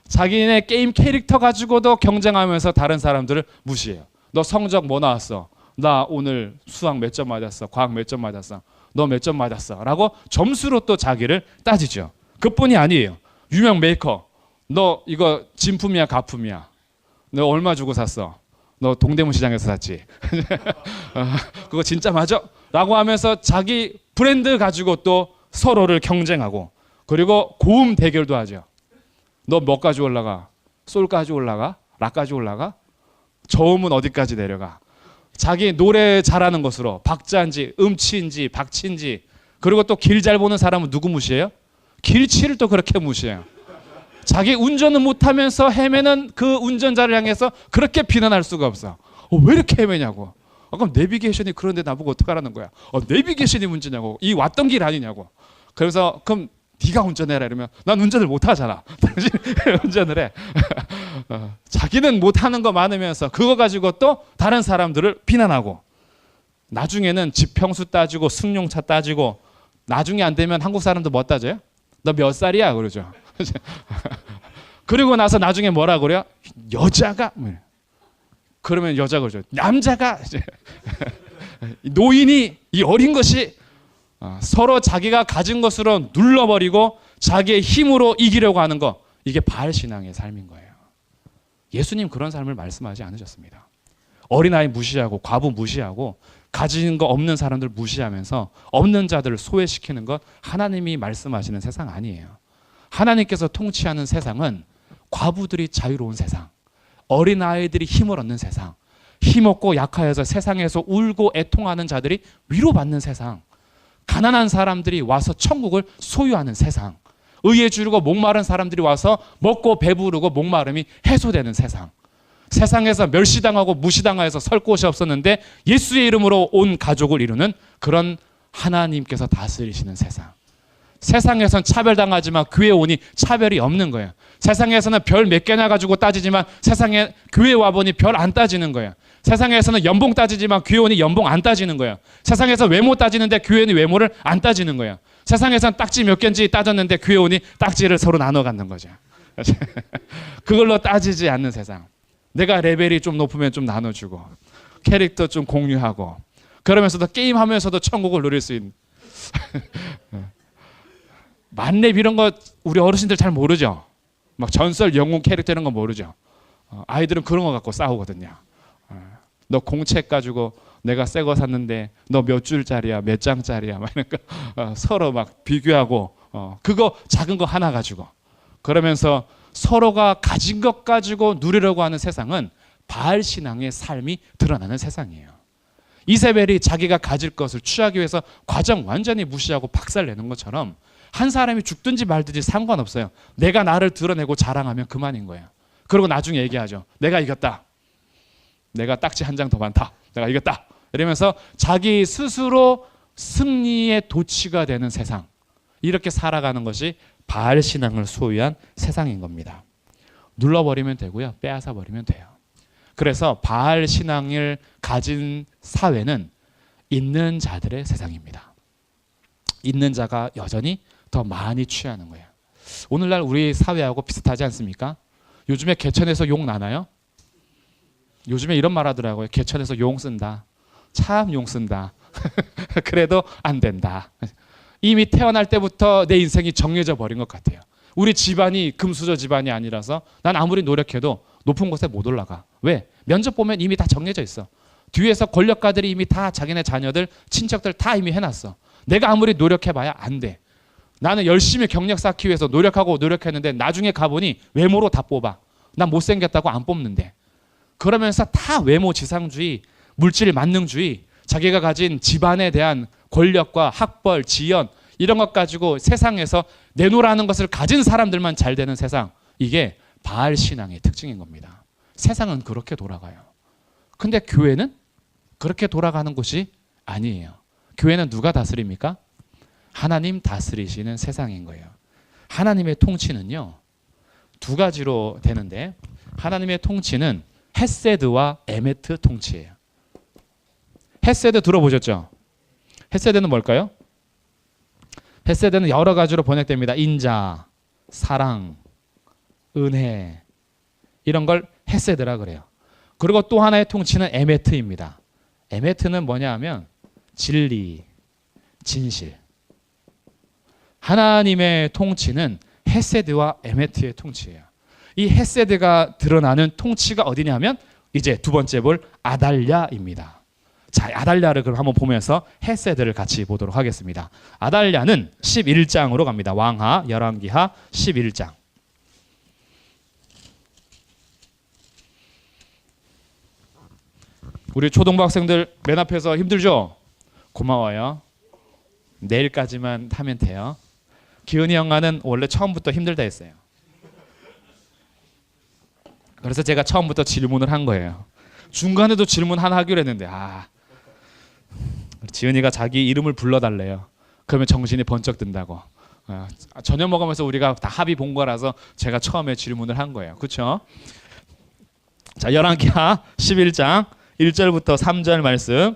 자기네 게임 캐릭터 가지고도 경쟁하면서 다른 사람들을 무시해요. 너 성적 뭐 나왔어? 나 오늘 수학 몇 점 맞았어? 과학 몇 점 맞았어? 너 몇 점 맞았어? 라고 점수로 또 자기를 따지죠. 그뿐이 아니에요. 유명 메이커. 너 이거 진품이야 가품이야? 너 얼마 주고 샀어? 너 동대문 시장에서 샀지? 그거 진짜 맞아? 라고 하면서 자기 브랜드 가지고 또 서로를 경쟁하고, 그리고 고음 대결도 하죠. 너 뭐까지 올라가? 솔까지 올라가? 라까지 올라가? 저음은 어디까지 내려가? 자기 노래 잘하는 것으로 박자인지 음치인지 박치인지, 그리고 또 길 잘 보는 사람은 누구 무시해요? 길치를 또 그렇게 무시해요. 자기 운전은 못하면서 헤매는 그 운전자를 향해서 그렇게 비난할 수가 없어. 왜 이렇게 헤매냐고. 그럼 내비게이션이 그런데 나보고 어떡하라는 거야. 내비게이션이 문제냐고. 이 왔던 길 아니냐고. 그래서 그럼 네가 운전해라 이러면 난 운전을 못하잖아. 당신 운전을 해. 자기는 못하는 거 많으면서 그거 가지고 또 다른 사람들을 비난하고, 나중에는 지평수 따지고 승용차 따지고, 나중에 안 되면 한국 사람도 뭐 따져요? 너 몇 살이야? 그러죠. 그리고 나서 나중에 뭐라 그래요? 여자가, 그러면 여자가 그러죠. 남자가, 노인이, 이 어린 것이 서로 자기가 가진 것으로 눌러버리고 자기의 힘으로 이기려고 하는 거, 이게 바알 신앙의 삶인 거예요. 예수님 그런 삶을 말씀하지 않으셨습니다. 어린아이 무시하고 과부 무시하고 가진 거 없는 사람들 무시하면서 없는 자들을 소외시키는 것, 하나님이 말씀하시는 세상 아니에요. 하나님께서 통치하는 세상은 과부들이 자유로운 세상, 어린아이들이 힘을 얻는 세상, 힘없고 약하여서 세상에서 울고 애통하는 자들이 위로받는 세상, 가난한 사람들이 와서 천국을 소유하는 세상, 의에 주르고 목마른 사람들이 와서 먹고 배부르고 목마름이 해소되는 세상, 세상에서 멸시당하고 무시당하여서 설 곳이 없었는데 예수의 이름으로 온 가족을 이루는 그런 하나님께서 다스리시는 세상. 세상에선 차별당하지만 교회 오니 차별이 없는 거예요. 세상에서는 별 몇 개나 가지고 따지지만 세상에 교회 와보니 별 안 따지는 거예요. 세상에서는 연봉 따지지만 교회 오니 연봉 안 따지는 거예요. 세상에서 외모 따지는데 교회는 외모를 안 따지는 거예요. 세상에서는 딱지 몇 개인지 따졌는데 교회 오니 딱지를 서로 나눠 갖는 거죠. 그걸로 따지지 않는 세상. 내가 레벨이 좀 높으면 좀 나눠주고 캐릭터 좀 공유하고 그러면서도 게임하면서도 천국을 누릴 수 있는 만렙 이런 거 우리 어르신들 잘 모르죠. 막 전설 영웅 캐릭터 이런 거 모르죠. 아이들은 그런 거 갖고 싸우거든요. 너 공책 가지고 내가 새 거 샀는데 너 몇 줄짜리야 몇 장짜리야 막 이런 거 서로 막 비교하고 그거 작은 거 하나 가지고 그러면서 서로가 가진 것 가지고 누리려고 하는 세상은 바알 신앙의 삶이 드러나는 세상이에요. 이세벨이 자기가 가질 것을 취하기 위해서 과정 완전히 무시하고 박살내는 것처럼 한 사람이 죽든지 말든지 상관없어요. 내가 나를 드러내고 자랑하면 그만인 거예요. 그리고 나중에 얘기하죠. 내가 이겼다. 내가 딱지 한 장 더 많다. 내가 이겼다. 이러면서 자기 스스로 승리의 도취가 되는 세상. 이렇게 살아가는 것이 바알 신앙을 소유한 세상인 겁니다. 눌러버리면 되고요. 빼앗아 버리면 돼요. 그래서 바알 신앙을 가진 사회는 있는 자들의 세상입니다. 있는 자가 여전히 더 많이 취하는 거예요. 오늘날 우리 사회하고 비슷하지 않습니까? 요즘에 개천에서 욕 나나요? 요즘에 이런 말 하더라고요. 개천에서 용 쓴다. 참 용 쓴다. 그래도 안 된다. 이미 태어날 때부터 내 인생이 정해져 버린 것 같아요. 우리 집안이 금수저 집안이 아니라서 난 아무리 노력해도 높은 곳에 못 올라가. 왜? 면접 보면 이미 다 정해져 있어. 뒤에서 권력가들이 이미 다 자기네 자녀들, 친척들 다 이미 해놨어. 내가 아무리 노력해봐야 안 돼. 나는 열심히 경력 쌓기 위해서 노력하고 노력했는데 나중에 가보니 외모로 다 뽑아. 난 못생겼다고 안 뽑는데. 그러면서 다 외모 지상주의, 물질 만능주의, 자기가 가진 집안에 대한 권력과 학벌, 지연 이런 것 가지고 세상에서 내놓으라는 것을 가진 사람들만 잘 되는 세상. 이게 바알 신앙의 특징인 겁니다. 세상은 그렇게 돌아가요. 근데 교회는 그렇게 돌아가는 곳이 아니에요. 교회는 누가 다스립니까? 하나님 다스리시는 세상인 거예요. 하나님의 통치는요. 두 가지로 되는데 하나님의 통치는 헤세드와 에메트 통치예요. 헤세드 들어보셨죠? 헤세드는 뭘까요? 헤세드는 여러 가지로 번역됩니다. 인자, 사랑, 은혜 이런 걸 헤세드라 그래요. 그리고 또 하나의 통치는 에메트입니다. 에메트는 뭐냐 하면 진리, 진실. 하나님의 통치는 헤세드와 에메트의 통치예요. 이 헤세드가 드러나는 통치가 어디냐면 이제 두 번째 볼 아달랴입니다. 자, 아달랴를 그럼 한번 보면서 헤세드를 같이 보도록 하겠습니다. 아달랴는 11장으로 갑니다. 왕하, 열왕기하 11장. 우리 초등부 학생들 맨 앞에서 힘들죠? 고마워요. 내일까지만 하면 돼요. 기은이 형아는 원래 처음부터 힘들다 했어요. 그래서 제가 처음부터 질문을 한 거예요. 중간에도 질문 하나 하기로 했는데 지은이가 자기 이름을 불러달래요. 그러면 정신이 번쩍 든다고. 저녁 먹으면서 우리가 다 합의 본 거라서 제가 처음에 질문을 한 거예요. 그렇죠? 자, 열왕기하 11장 1절부터 3절 말씀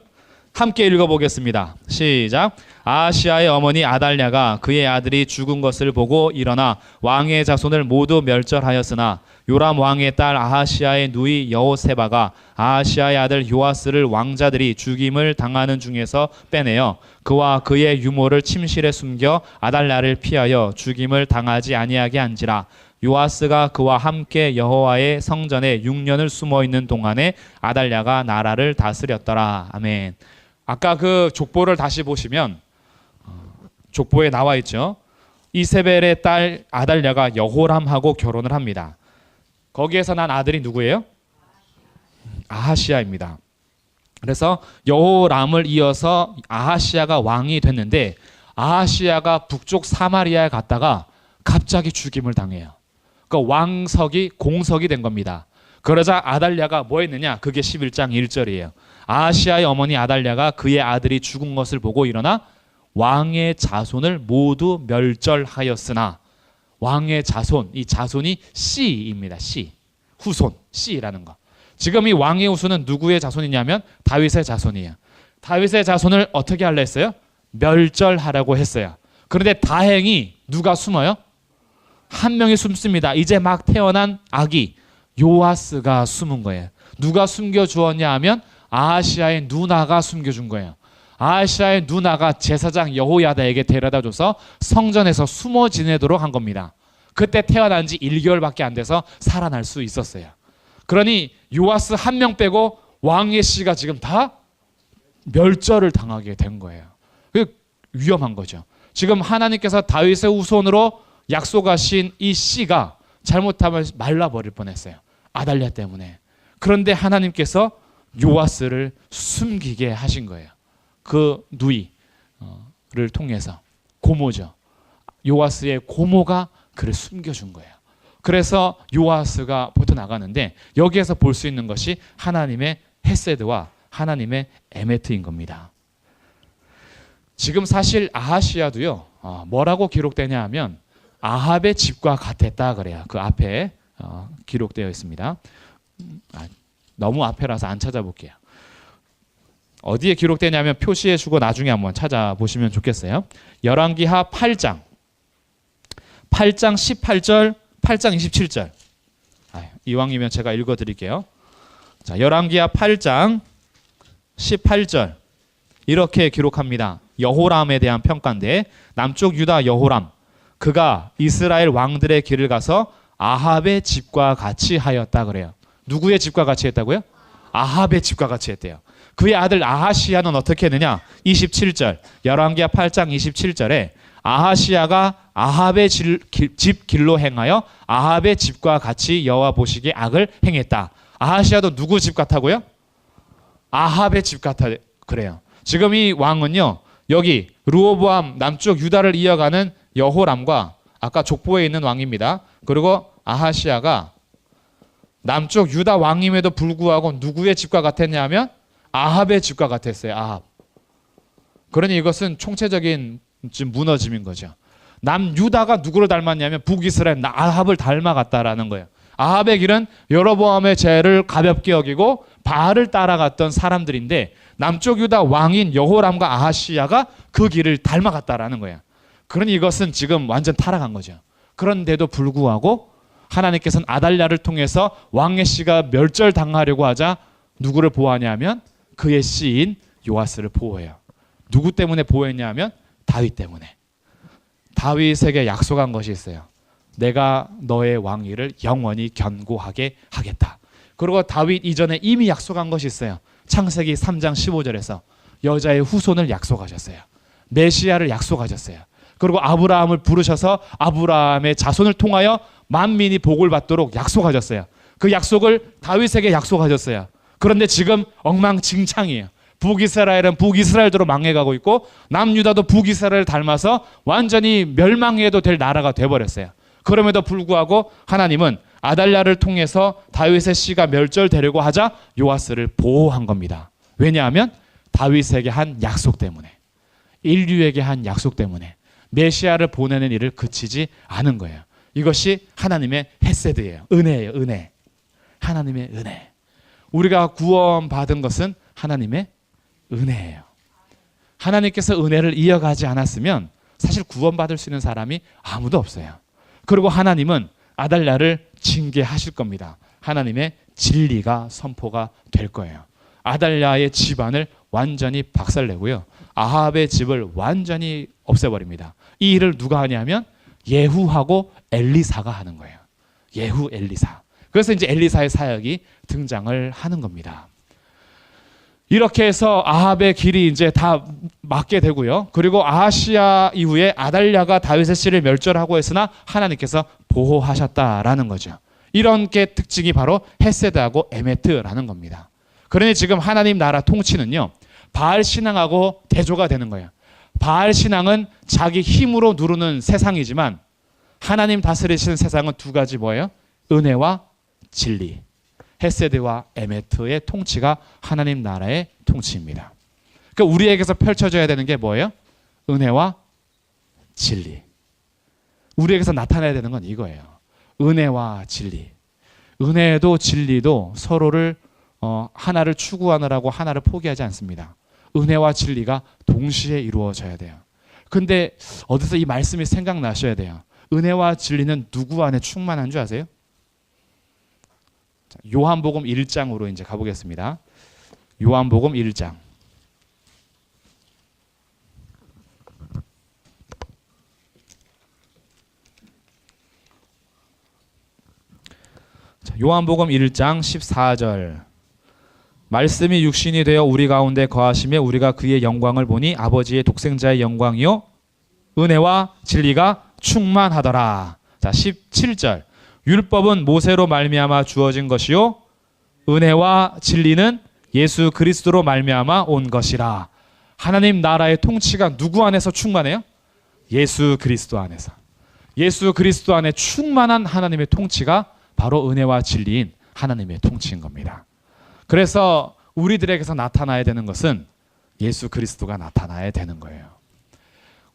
함께 읽어보겠습니다. 시작. 아하시아의 어머니 아달랴가 그의 아들이 죽은 것을 보고 일어나 왕의 자손을 모두 멸절하였으나 요람 왕의 딸 아하시아의 누이 여호세바가 아하시아의 아들 요아스를 왕자들이 죽임을 당하는 중에서 빼내어 그와 그의 유모를 침실에 숨겨 아달랴를 피하여 죽임을 당하지 아니하게 한지라. 요아스가 그와 함께 여호와의 성전에 6년을 숨어 있는 동안에 아달랴가 나라를 다스렸더라. 아멘. 아까 그 족보를 다시 보시면 족보에 나와 있죠. 이세벨의 딸 아달랴가 여호람하고 결혼을 합니다. 거기에서 난 아들이 누구예요? 아하시아입니다. 그래서 여호람을 이어서 아하시아가 왕이 됐는데 아하시아가 북쪽 사마리아에 갔다가 갑자기 죽임을 당해요. 그러니까 왕석이 공석이 된 겁니다. 그러자 아달랴가 뭐 했느냐? 그게 11장 1절이에요. 아하시아의 어머니 아달랴가 그의 아들이 죽은 것을 보고 일어나 왕의 자손을 모두 멸절하였으나 왕의 자손, 이 자손이 씨입니다. 씨. 후손, 씨라는 거. 지금 이 왕의 후손은 누구의 자손이냐면 다윗의 자손이에요. 다윗의 자손을 어떻게 하려 했어요? 멸절하라고 했어요. 그런데 다행히 누가 숨어요? 한 명이 숨습니다. 이제 막 태어난 아기 요아스가 숨은 거예요. 누가 숨겨주었냐 하면 아하시아의 누나가 숨겨준 거예요. 아하시아의 누나가 제사장 여호야다에게 데려다줘서 성전에서 숨어 지내도록 한 겁니다. 그때 태어난 지 1개월밖에 안 돼서 살아날 수 있었어요. 그러니 요아스 한 명 빼고 왕의 씨가 지금 다 멸절을 당하게 된 거예요. 위험한 거죠. 지금 하나님께서 다윗의 후손으로 약속하신 이 씨가 잘못하면 말라버릴 뻔했어요. 아달랴 때문에. 그런데 하나님께서 요아스를 숨기게 하신 거예요. 그 누이를 통해서. 고모죠. 요아스의 고모가 그를 숨겨준 거예요. 그래서 요아스가 벗어나가는데 여기에서 볼 수 있는 것이 하나님의 헤세드와 하나님의 에메트인 겁니다. 지금 사실 아하시아도요. 뭐라고 기록되냐 하면 아합의 집과 같았다 그래요. 그 앞에 기록되어 있습니다. 너무 앞에라서 안 찾아볼게요. 어디에 기록되냐면 표시해 주고 나중에 한번 찾아보시면 좋겠어요. 열왕기하 8장 18절 8장 27절. 이왕이면 제가 읽어드릴게요. 자, 열왕기하 8장 18절 이렇게 기록합니다. 여호람에 대한 평가인데 남쪽 유다 여호람 그가 이스라엘 왕들의 길을 가서 아합의 집과 같이 하였다 그래요. 누구의 집과 같이 했다고요? 아합의 집과 같이 했대요. 그의 아들 아하시야는 어떻게 했느냐? 27절 열왕기하 8장 27절에 아하시야가 아합의 집 길로 행하여 아합의 집과 같이 여호와 보시기에 악을 행했다. 아하시야도 누구 집 같다고요? 아합의 집 같아 그래요. 지금 이 왕은요. 여기 르호보암 남쪽 유다를 이어가는 여호람과 아까 족보에 있는 왕입니다. 그리고 아하시야가 남쪽 유다 왕임에도 불구하고 누구의 집과 같았냐면 아합의 집과 같았어요. 아합. 그러니 이것은 총체적인 지금 무너짐인 거죠. 남유다가 누구를 닮았냐면 북이스라엘 아합을 닮아갔다라는 거예요. 아합의 길은 여로보암의 죄를 가볍게 여기고 바알을 따라갔던 사람들인데 남쪽 유다 왕인 여호람과 아하시야가 그 길을 닮아갔다라는 거예요. 그러니 이것은 지금 완전 타락한 거죠. 그런데도 불구하고 하나님께서는 아달랴를 통해서 왕의 씨가 멸절당하려고 하자 누구를 보호하냐면 그의 씨인 요아스를 보호해요. 누구 때문에 보호했냐면 다윗 때문에. 다윗에게 약속한 것이 있어요. 내가 너의 왕위를 영원히 견고하게 하겠다. 그리고 다윗 이전에 이미 약속한 것이 있어요. 창세기 3장 15절에서 여자의 후손을 약속하셨어요. 메시아를 약속하셨어요. 그리고 아브라함을 부르셔서 아브라함의 자손을 통하여 만민이 복을 받도록 약속하셨어요. 그 약속을 다윗에게 약속하셨어요. 그런데 지금 엉망진창이에요. 북이스라엘은 북이스라엘대로 망해가고 있고 남유다도 북이스라엘을 닮아서 완전히 멸망해도 될 나라가 돼버렸어요. 그럼에도 불구하고 하나님은 아달랴를 통해서 다윗의 씨가 멸절되려고 하자 요아스를 보호한 겁니다. 왜냐하면 다윗에게 한 약속 때문에, 인류에게 한 약속 때문에 메시아를 보내는 일을 그치지 않은 거예요. 이것이 하나님의 헤세드예요. 은혜예요. 은혜. 하나님의 은혜. 우리가 구원받은 것은 하나님의 은혜예요. 하나님께서 은혜를 이어가지 않았으면 사실 구원받을 수 있는 사람이 아무도 없어요. 그리고 하나님은 아달랴를 징계하실 겁니다. 하나님의 진리가 선포가 될 거예요. 아달랴의 집안을 완전히 박살내고요. 아합의 집을 완전히 없애버립니다. 이 일을 누가 하냐면 예후하고 엘리사가 하는 거예요. 예후, 엘리사. 그래서 이제 엘리사의 사역이 등장을 하는 겁니다. 이렇게 해서 아합의 길이 이제 다 막게 되고요. 그리고 아하시야 이후에 아달랴가 다윗의 씨를 멸절하고 했으나 하나님께서 보호하셨다라는 거죠. 이런 게 특징이 바로 헤세드하고 에메트라는 겁니다. 그러니 지금 하나님 나라 통치는요. 바알 신앙하고 대조가 되는 거예요. 바알 신앙은 자기 힘으로 누르는 세상이지만 하나님 다스리시는 세상은 두 가지 뭐예요? 은혜와 진리. 헤세드와 에메트의 통치가 하나님 나라의 통치입니다. 그러니까 우리에게서 펼쳐져야 되는 게 뭐예요? 은혜와 진리. 우리에게서 나타나야 되는 건 이거예요. 은혜와 진리. 은혜도 진리도 서로를 하나를 추구하느라고 하나를 포기하지 않습니다. 은혜와 진리가 동시에 이루어져야 돼요. 근데 어디서 이 말씀이 생각나셔야 돼요. 은혜와 진리는 누구 안에 충만한 줄 아세요? 자, 요한복음 1장으로 이제 가보겠습니다. 요한복음 1장. 자, 요한복음 1장 14절. 말씀이 육신이 되어 우리 가운데 거하시며 우리가 그의 영광을 보니 아버지의 독생자의 영광이요 은혜와 진리가 충만하더라. 자, 17절. 율법은 모세로 말미암아 주어진 것이요 은혜와 진리는 예수 그리스도로 말미암아 온 것이라. 하나님 나라의 통치가 누구 안에서 충만해요? 예수 그리스도 안에서. 예수 그리스도 안에 충만한 하나님의 통치가 바로 은혜와 진리인 하나님의 통치인 겁니다. 그래서 우리들에게서 나타나야 되는 것은 예수 그리스도가 나타나야 되는 거예요.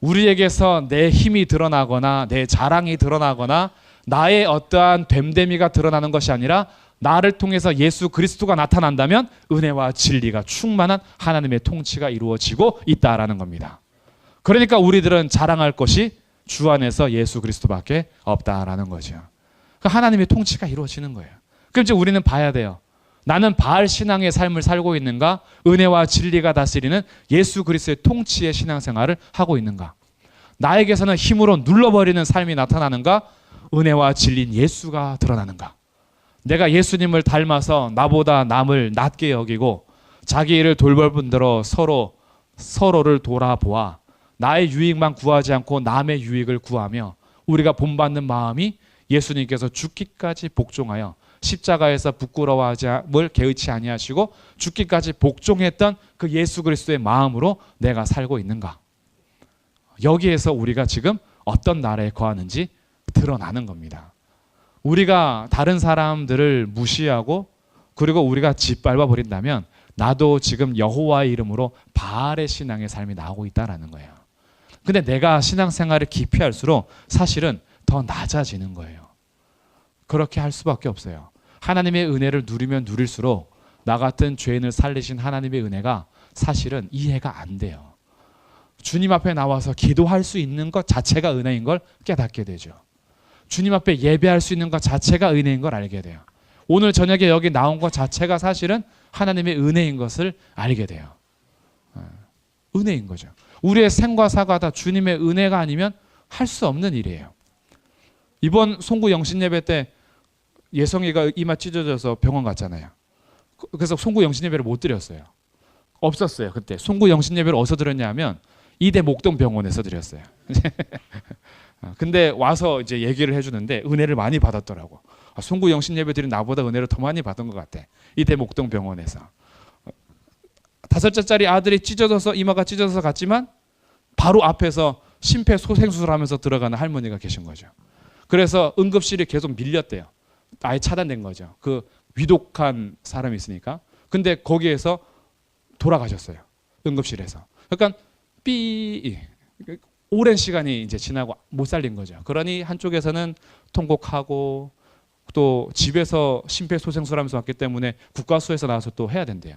우리에게서 내 힘이 드러나거나 내 자랑이 드러나거나 나의 어떠한 됨됨이가 드러나는 것이 아니라 나를 통해서 예수 그리스도가 나타난다면 은혜와 진리가 충만한 하나님의 통치가 이루어지고 있다라는 겁니다. 그러니까 우리들은 자랑할 것이 주 안에서 예수 그리스도밖에 없다라는 거죠. 하나님의 통치가 이루어지는 거예요. 그럼 이제 우리는 봐야 돼요. 나는 바알 신앙의 삶을 살고 있는가? 은혜와 진리가 다스리는 예수 그리스도의 통치의 신앙생활을 하고 있는가? 나에게서는 힘으로 눌러버리는 삶이 나타나는가? 은혜와 진리인 예수가 드러나는가? 내가 예수님을 닮아서 나보다 남을 낮게 여기고 자기 일을 돌볼분 들어 서로를 돌아보아 나의 유익만 구하지 않고 남의 유익을 구하며 우리가 본받는 마음이 예수님께서 죽기까지 복종하여 십자가에서 부끄러워함을 개의치 아니하시고 죽기까지 복종했던 그 예수 그리스도의 마음으로 내가 살고 있는가? 여기에서 우리가 지금 어떤 나라에 거하는지 드러나는 겁니다. 우리가 다른 사람들을 무시하고 그리고 우리가 짓밟아 버린다면 나도 지금 여호와의 이름으로 바알의 신앙의 삶이 나오고 있다는 거예요. 근데 내가 신앙생활을 깊이 할수록 사실은 더 낮아지는 거예요. 그렇게 할 수밖에 없어요. 하나님의 은혜를 누리면 누릴수록 나 같은 죄인을 살리신 하나님의 은혜가 사실은 이해가 안 돼요. 주님 앞에 나와서 기도할 수 있는 것 자체가 은혜인 걸 깨닫게 되죠. 주님 앞에 예배할 수 있는 것 자체가 은혜인 걸 알게 돼요. 오늘 저녁에 여기 나온 것 자체가 사실은 하나님의 은혜인 것을 알게 돼요. 은혜인 거죠. 우리의 생과 사가 다 주님의 은혜가 아니면 할 수 없는 일이에요. 이번 송구 영신 예배 때 예성이가 이마 찢어져서 병원 갔잖아요. 그래서 송구 영신 예배를 못 드렸어요. 없었어요. 그때 송구 영신 예배를 어디서 드렸냐면 이대 목동 병원에서 드렸어요. 근데 와서 이제 얘기를 해주는데 은혜를 많이 받았더라고. 송구 영신 예배들이 나보다 은혜를 더 많이 받은 것 같아. 이대 목동 병원에서 5살짜리 아들이 찢어져서 이마가 찢어져서 갔지만 바로 앞에서 심폐소생술하면서 들어가는 할머니가 계신 거죠. 그래서 응급실이 계속 밀렸대요. 아예 차단된 거죠. 그 위독한 사람이 있으니까. 근데 거기에서 돌아가셨어요. 응급실에서. 그러니까 오랜 시간이 이제 지나고 못 살린 거죠. 그러니 한쪽에서는 통곡하고 또 집에서 심폐소생술하면서 왔기 때문에 국가수에서 나와서 또 해야 된대요.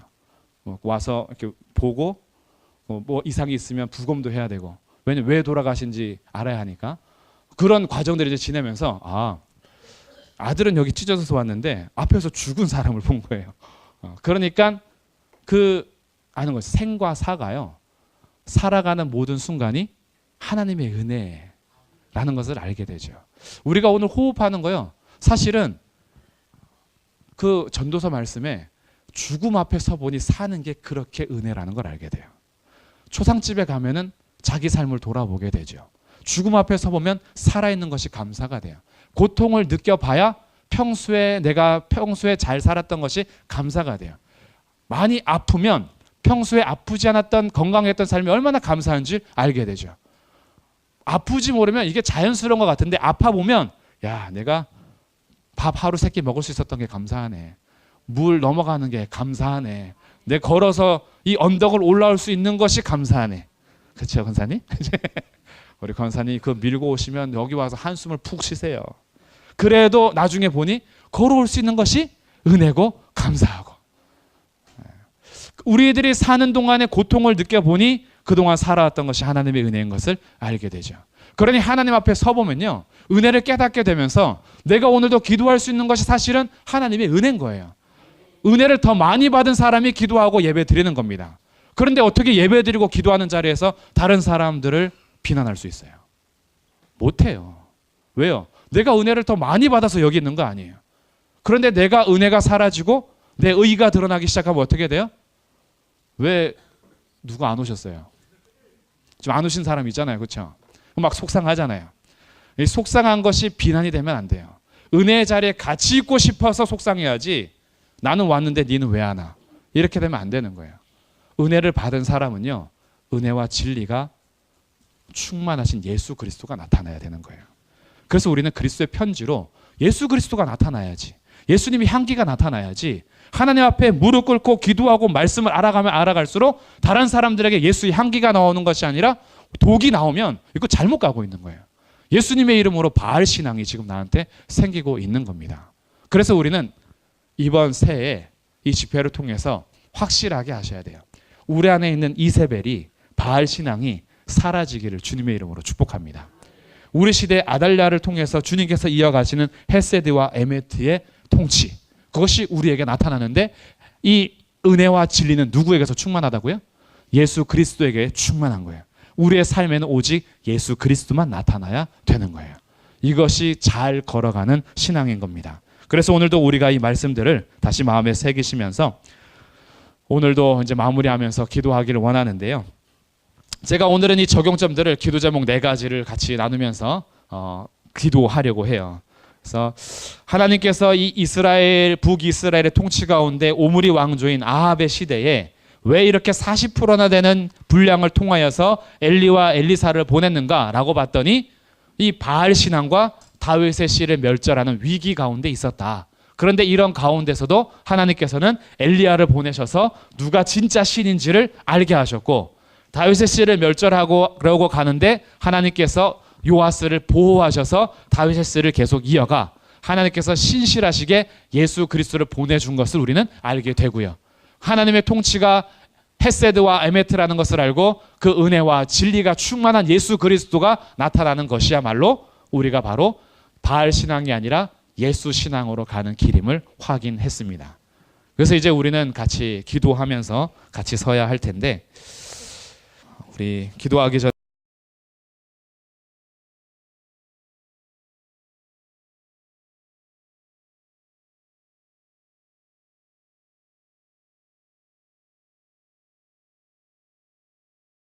와서 이렇게 보고 뭐 이상이 있으면 부검도 해야 되고 왜냐면 왜 돌아가신지 알아야 하니까 그런 과정들을 이제 지내면서 아들은 여기 찢어져서 왔는데 앞에서 죽은 사람을 본 거예요. 그러니까 아는 거죠. 생과 사가요. 살아가는 모든 순간이 하나님의 은혜라는 것을 알게 되죠. 우리가 오늘 호흡하는 거요. 사실은 그 전도서 말씀에 죽음 앞에 서보니 사는 게 그렇게 은혜라는 걸 알게 돼요. 초상집에 가면은 자기 삶을 돌아보게 되죠. 죽음 앞에 서보면 살아있는 것이 감사가 돼요. 고통을 느껴봐야 내가 평소에 잘 살았던 것이 감사가 돼요. 많이 아프면 평소에 아프지 않았던 건강했던 삶이 얼마나 감사한지 알게 되죠. 아프지 모르면 이게 자연스러운 것 같은데 아파 보면 야 내가 밥 하루 세끼 먹을 수 있었던 게 감사하네. 물 넘어가는 게 감사하네. 내 걸어서 이 언덕을 올라올 수 있는 것이 감사하네. 그렇죠, 권사님? 우리 권사님 그 밀고 오시면 여기 와서 한숨을 푹 쉬세요. 그래도 나중에 보니 걸어올 수 있는 것이 은혜고 감사하고, 우리들이 사는 동안에 고통을 느껴보니 그동안 살아왔던 것이 하나님의 은혜인 것을 알게 되죠. 그러니 하나님 앞에 서보면요, 은혜를 깨닫게 되면서 내가 오늘도 기도할 수 있는 것이 사실은 하나님의 은혜인 거예요. 은혜를 더 많이 받은 사람이 기도하고 예배 드리는 겁니다. 그런데 어떻게 예배 드리고 기도하는 자리에서 다른 사람들을 비난할 수 있어요? 못해요. 왜요? 내가 은혜를 더 많이 받아서 여기 있는 거 아니에요. 그런데 내가 은혜가 사라지고 내 의의가 드러나기 시작하면 어떻게 돼요? 왜 누가 안 오셨어요? 지금 안 오신 사람 있잖아요. 그렇죠? 막 속상하잖아요. 이 속상한 것이 비난이 되면 안 돼요. 은혜의 자리에 같이 있고 싶어서 속상해야지, 나는 왔는데 니는 왜 안 와? 이렇게 되면 안 되는 거예요. 은혜를 받은 사람은요, 은혜와 진리가 충만하신 예수 그리스도가 나타나야 되는 거예요. 그래서 우리는 그리스도의 편지로 예수 그리스도가 나타나야지, 예수님이 향기가 나타나야지, 하나님 앞에 무릎 꿇고 기도하고 말씀을 알아가면 알아갈수록 다른 사람들에게 예수의 향기가 나오는 것이 아니라 독이 나오면 이거 잘못 가고 있는 거예요. 예수님의 이름으로 바알 신앙이 지금 나한테 생기고 있는 겁니다. 그래서 우리는 이번 새해 이 집회를 통해서 확실하게 하셔야 돼요. 우리 안에 있는 이세벨이, 바알 신앙이 사라지기를 주님의 이름으로 축복합니다. 우리 시대 아달랴를 통해서 주님께서 이어가시는 헤세드와 에메트의 통치, 그것이 우리에게 나타나는데, 이 은혜와 진리는 누구에게서 충만하다고요? 예수 그리스도에게 충만한 거예요. 우리의 삶에는 오직 예수 그리스도만 나타나야 되는 거예요. 이것이 잘 걸어가는 신앙인 겁니다. 그래서 오늘도 우리가 이 말씀들을 다시 마음에 새기시면서 오늘도 이제 마무리하면서 기도하기를 원하는데요. 제가 오늘은 이 적용점들을, 기도 제목 4가지를 같이 나누면서 기도하려고 해요. 그래서 하나님께서 이 이스라엘, 북이스라엘의 통치 가운데 오므리 왕조인 아합의 시대에 왜 이렇게 40%나 되는 분량을 통하여서 엘리와 엘리사를 보냈는가라고 봤더니 이 바알 신앙과 다윗의 씨를 멸절하는 위기 가운데 있었다. 그런데 이런 가운데서도 하나님께서는 엘리야를 보내셔서 누가 진짜 신인지를 알게 하셨고, 다윗의 씨를 멸절하고 그러고 가는데 하나님께서 요아스를 보호하셔서 다윗의 씨를 계속 이어가 하나님께서 신실하시게 예수 그리스도를 보내준 것을 우리는 알게 되고요. 하나님의 통치가 헤세드와 에메트라는 것을 알고 그 은혜와 진리가 충만한 예수 그리스도가 나타나는 것이야말로 우리가 바로 바알 신앙이 아니라 예수 신앙으로 가는 길임을 확인했습니다. 그래서 이제 우리는 같이 기도하면서 같이 서야 할 텐데, 우리 기도하기 전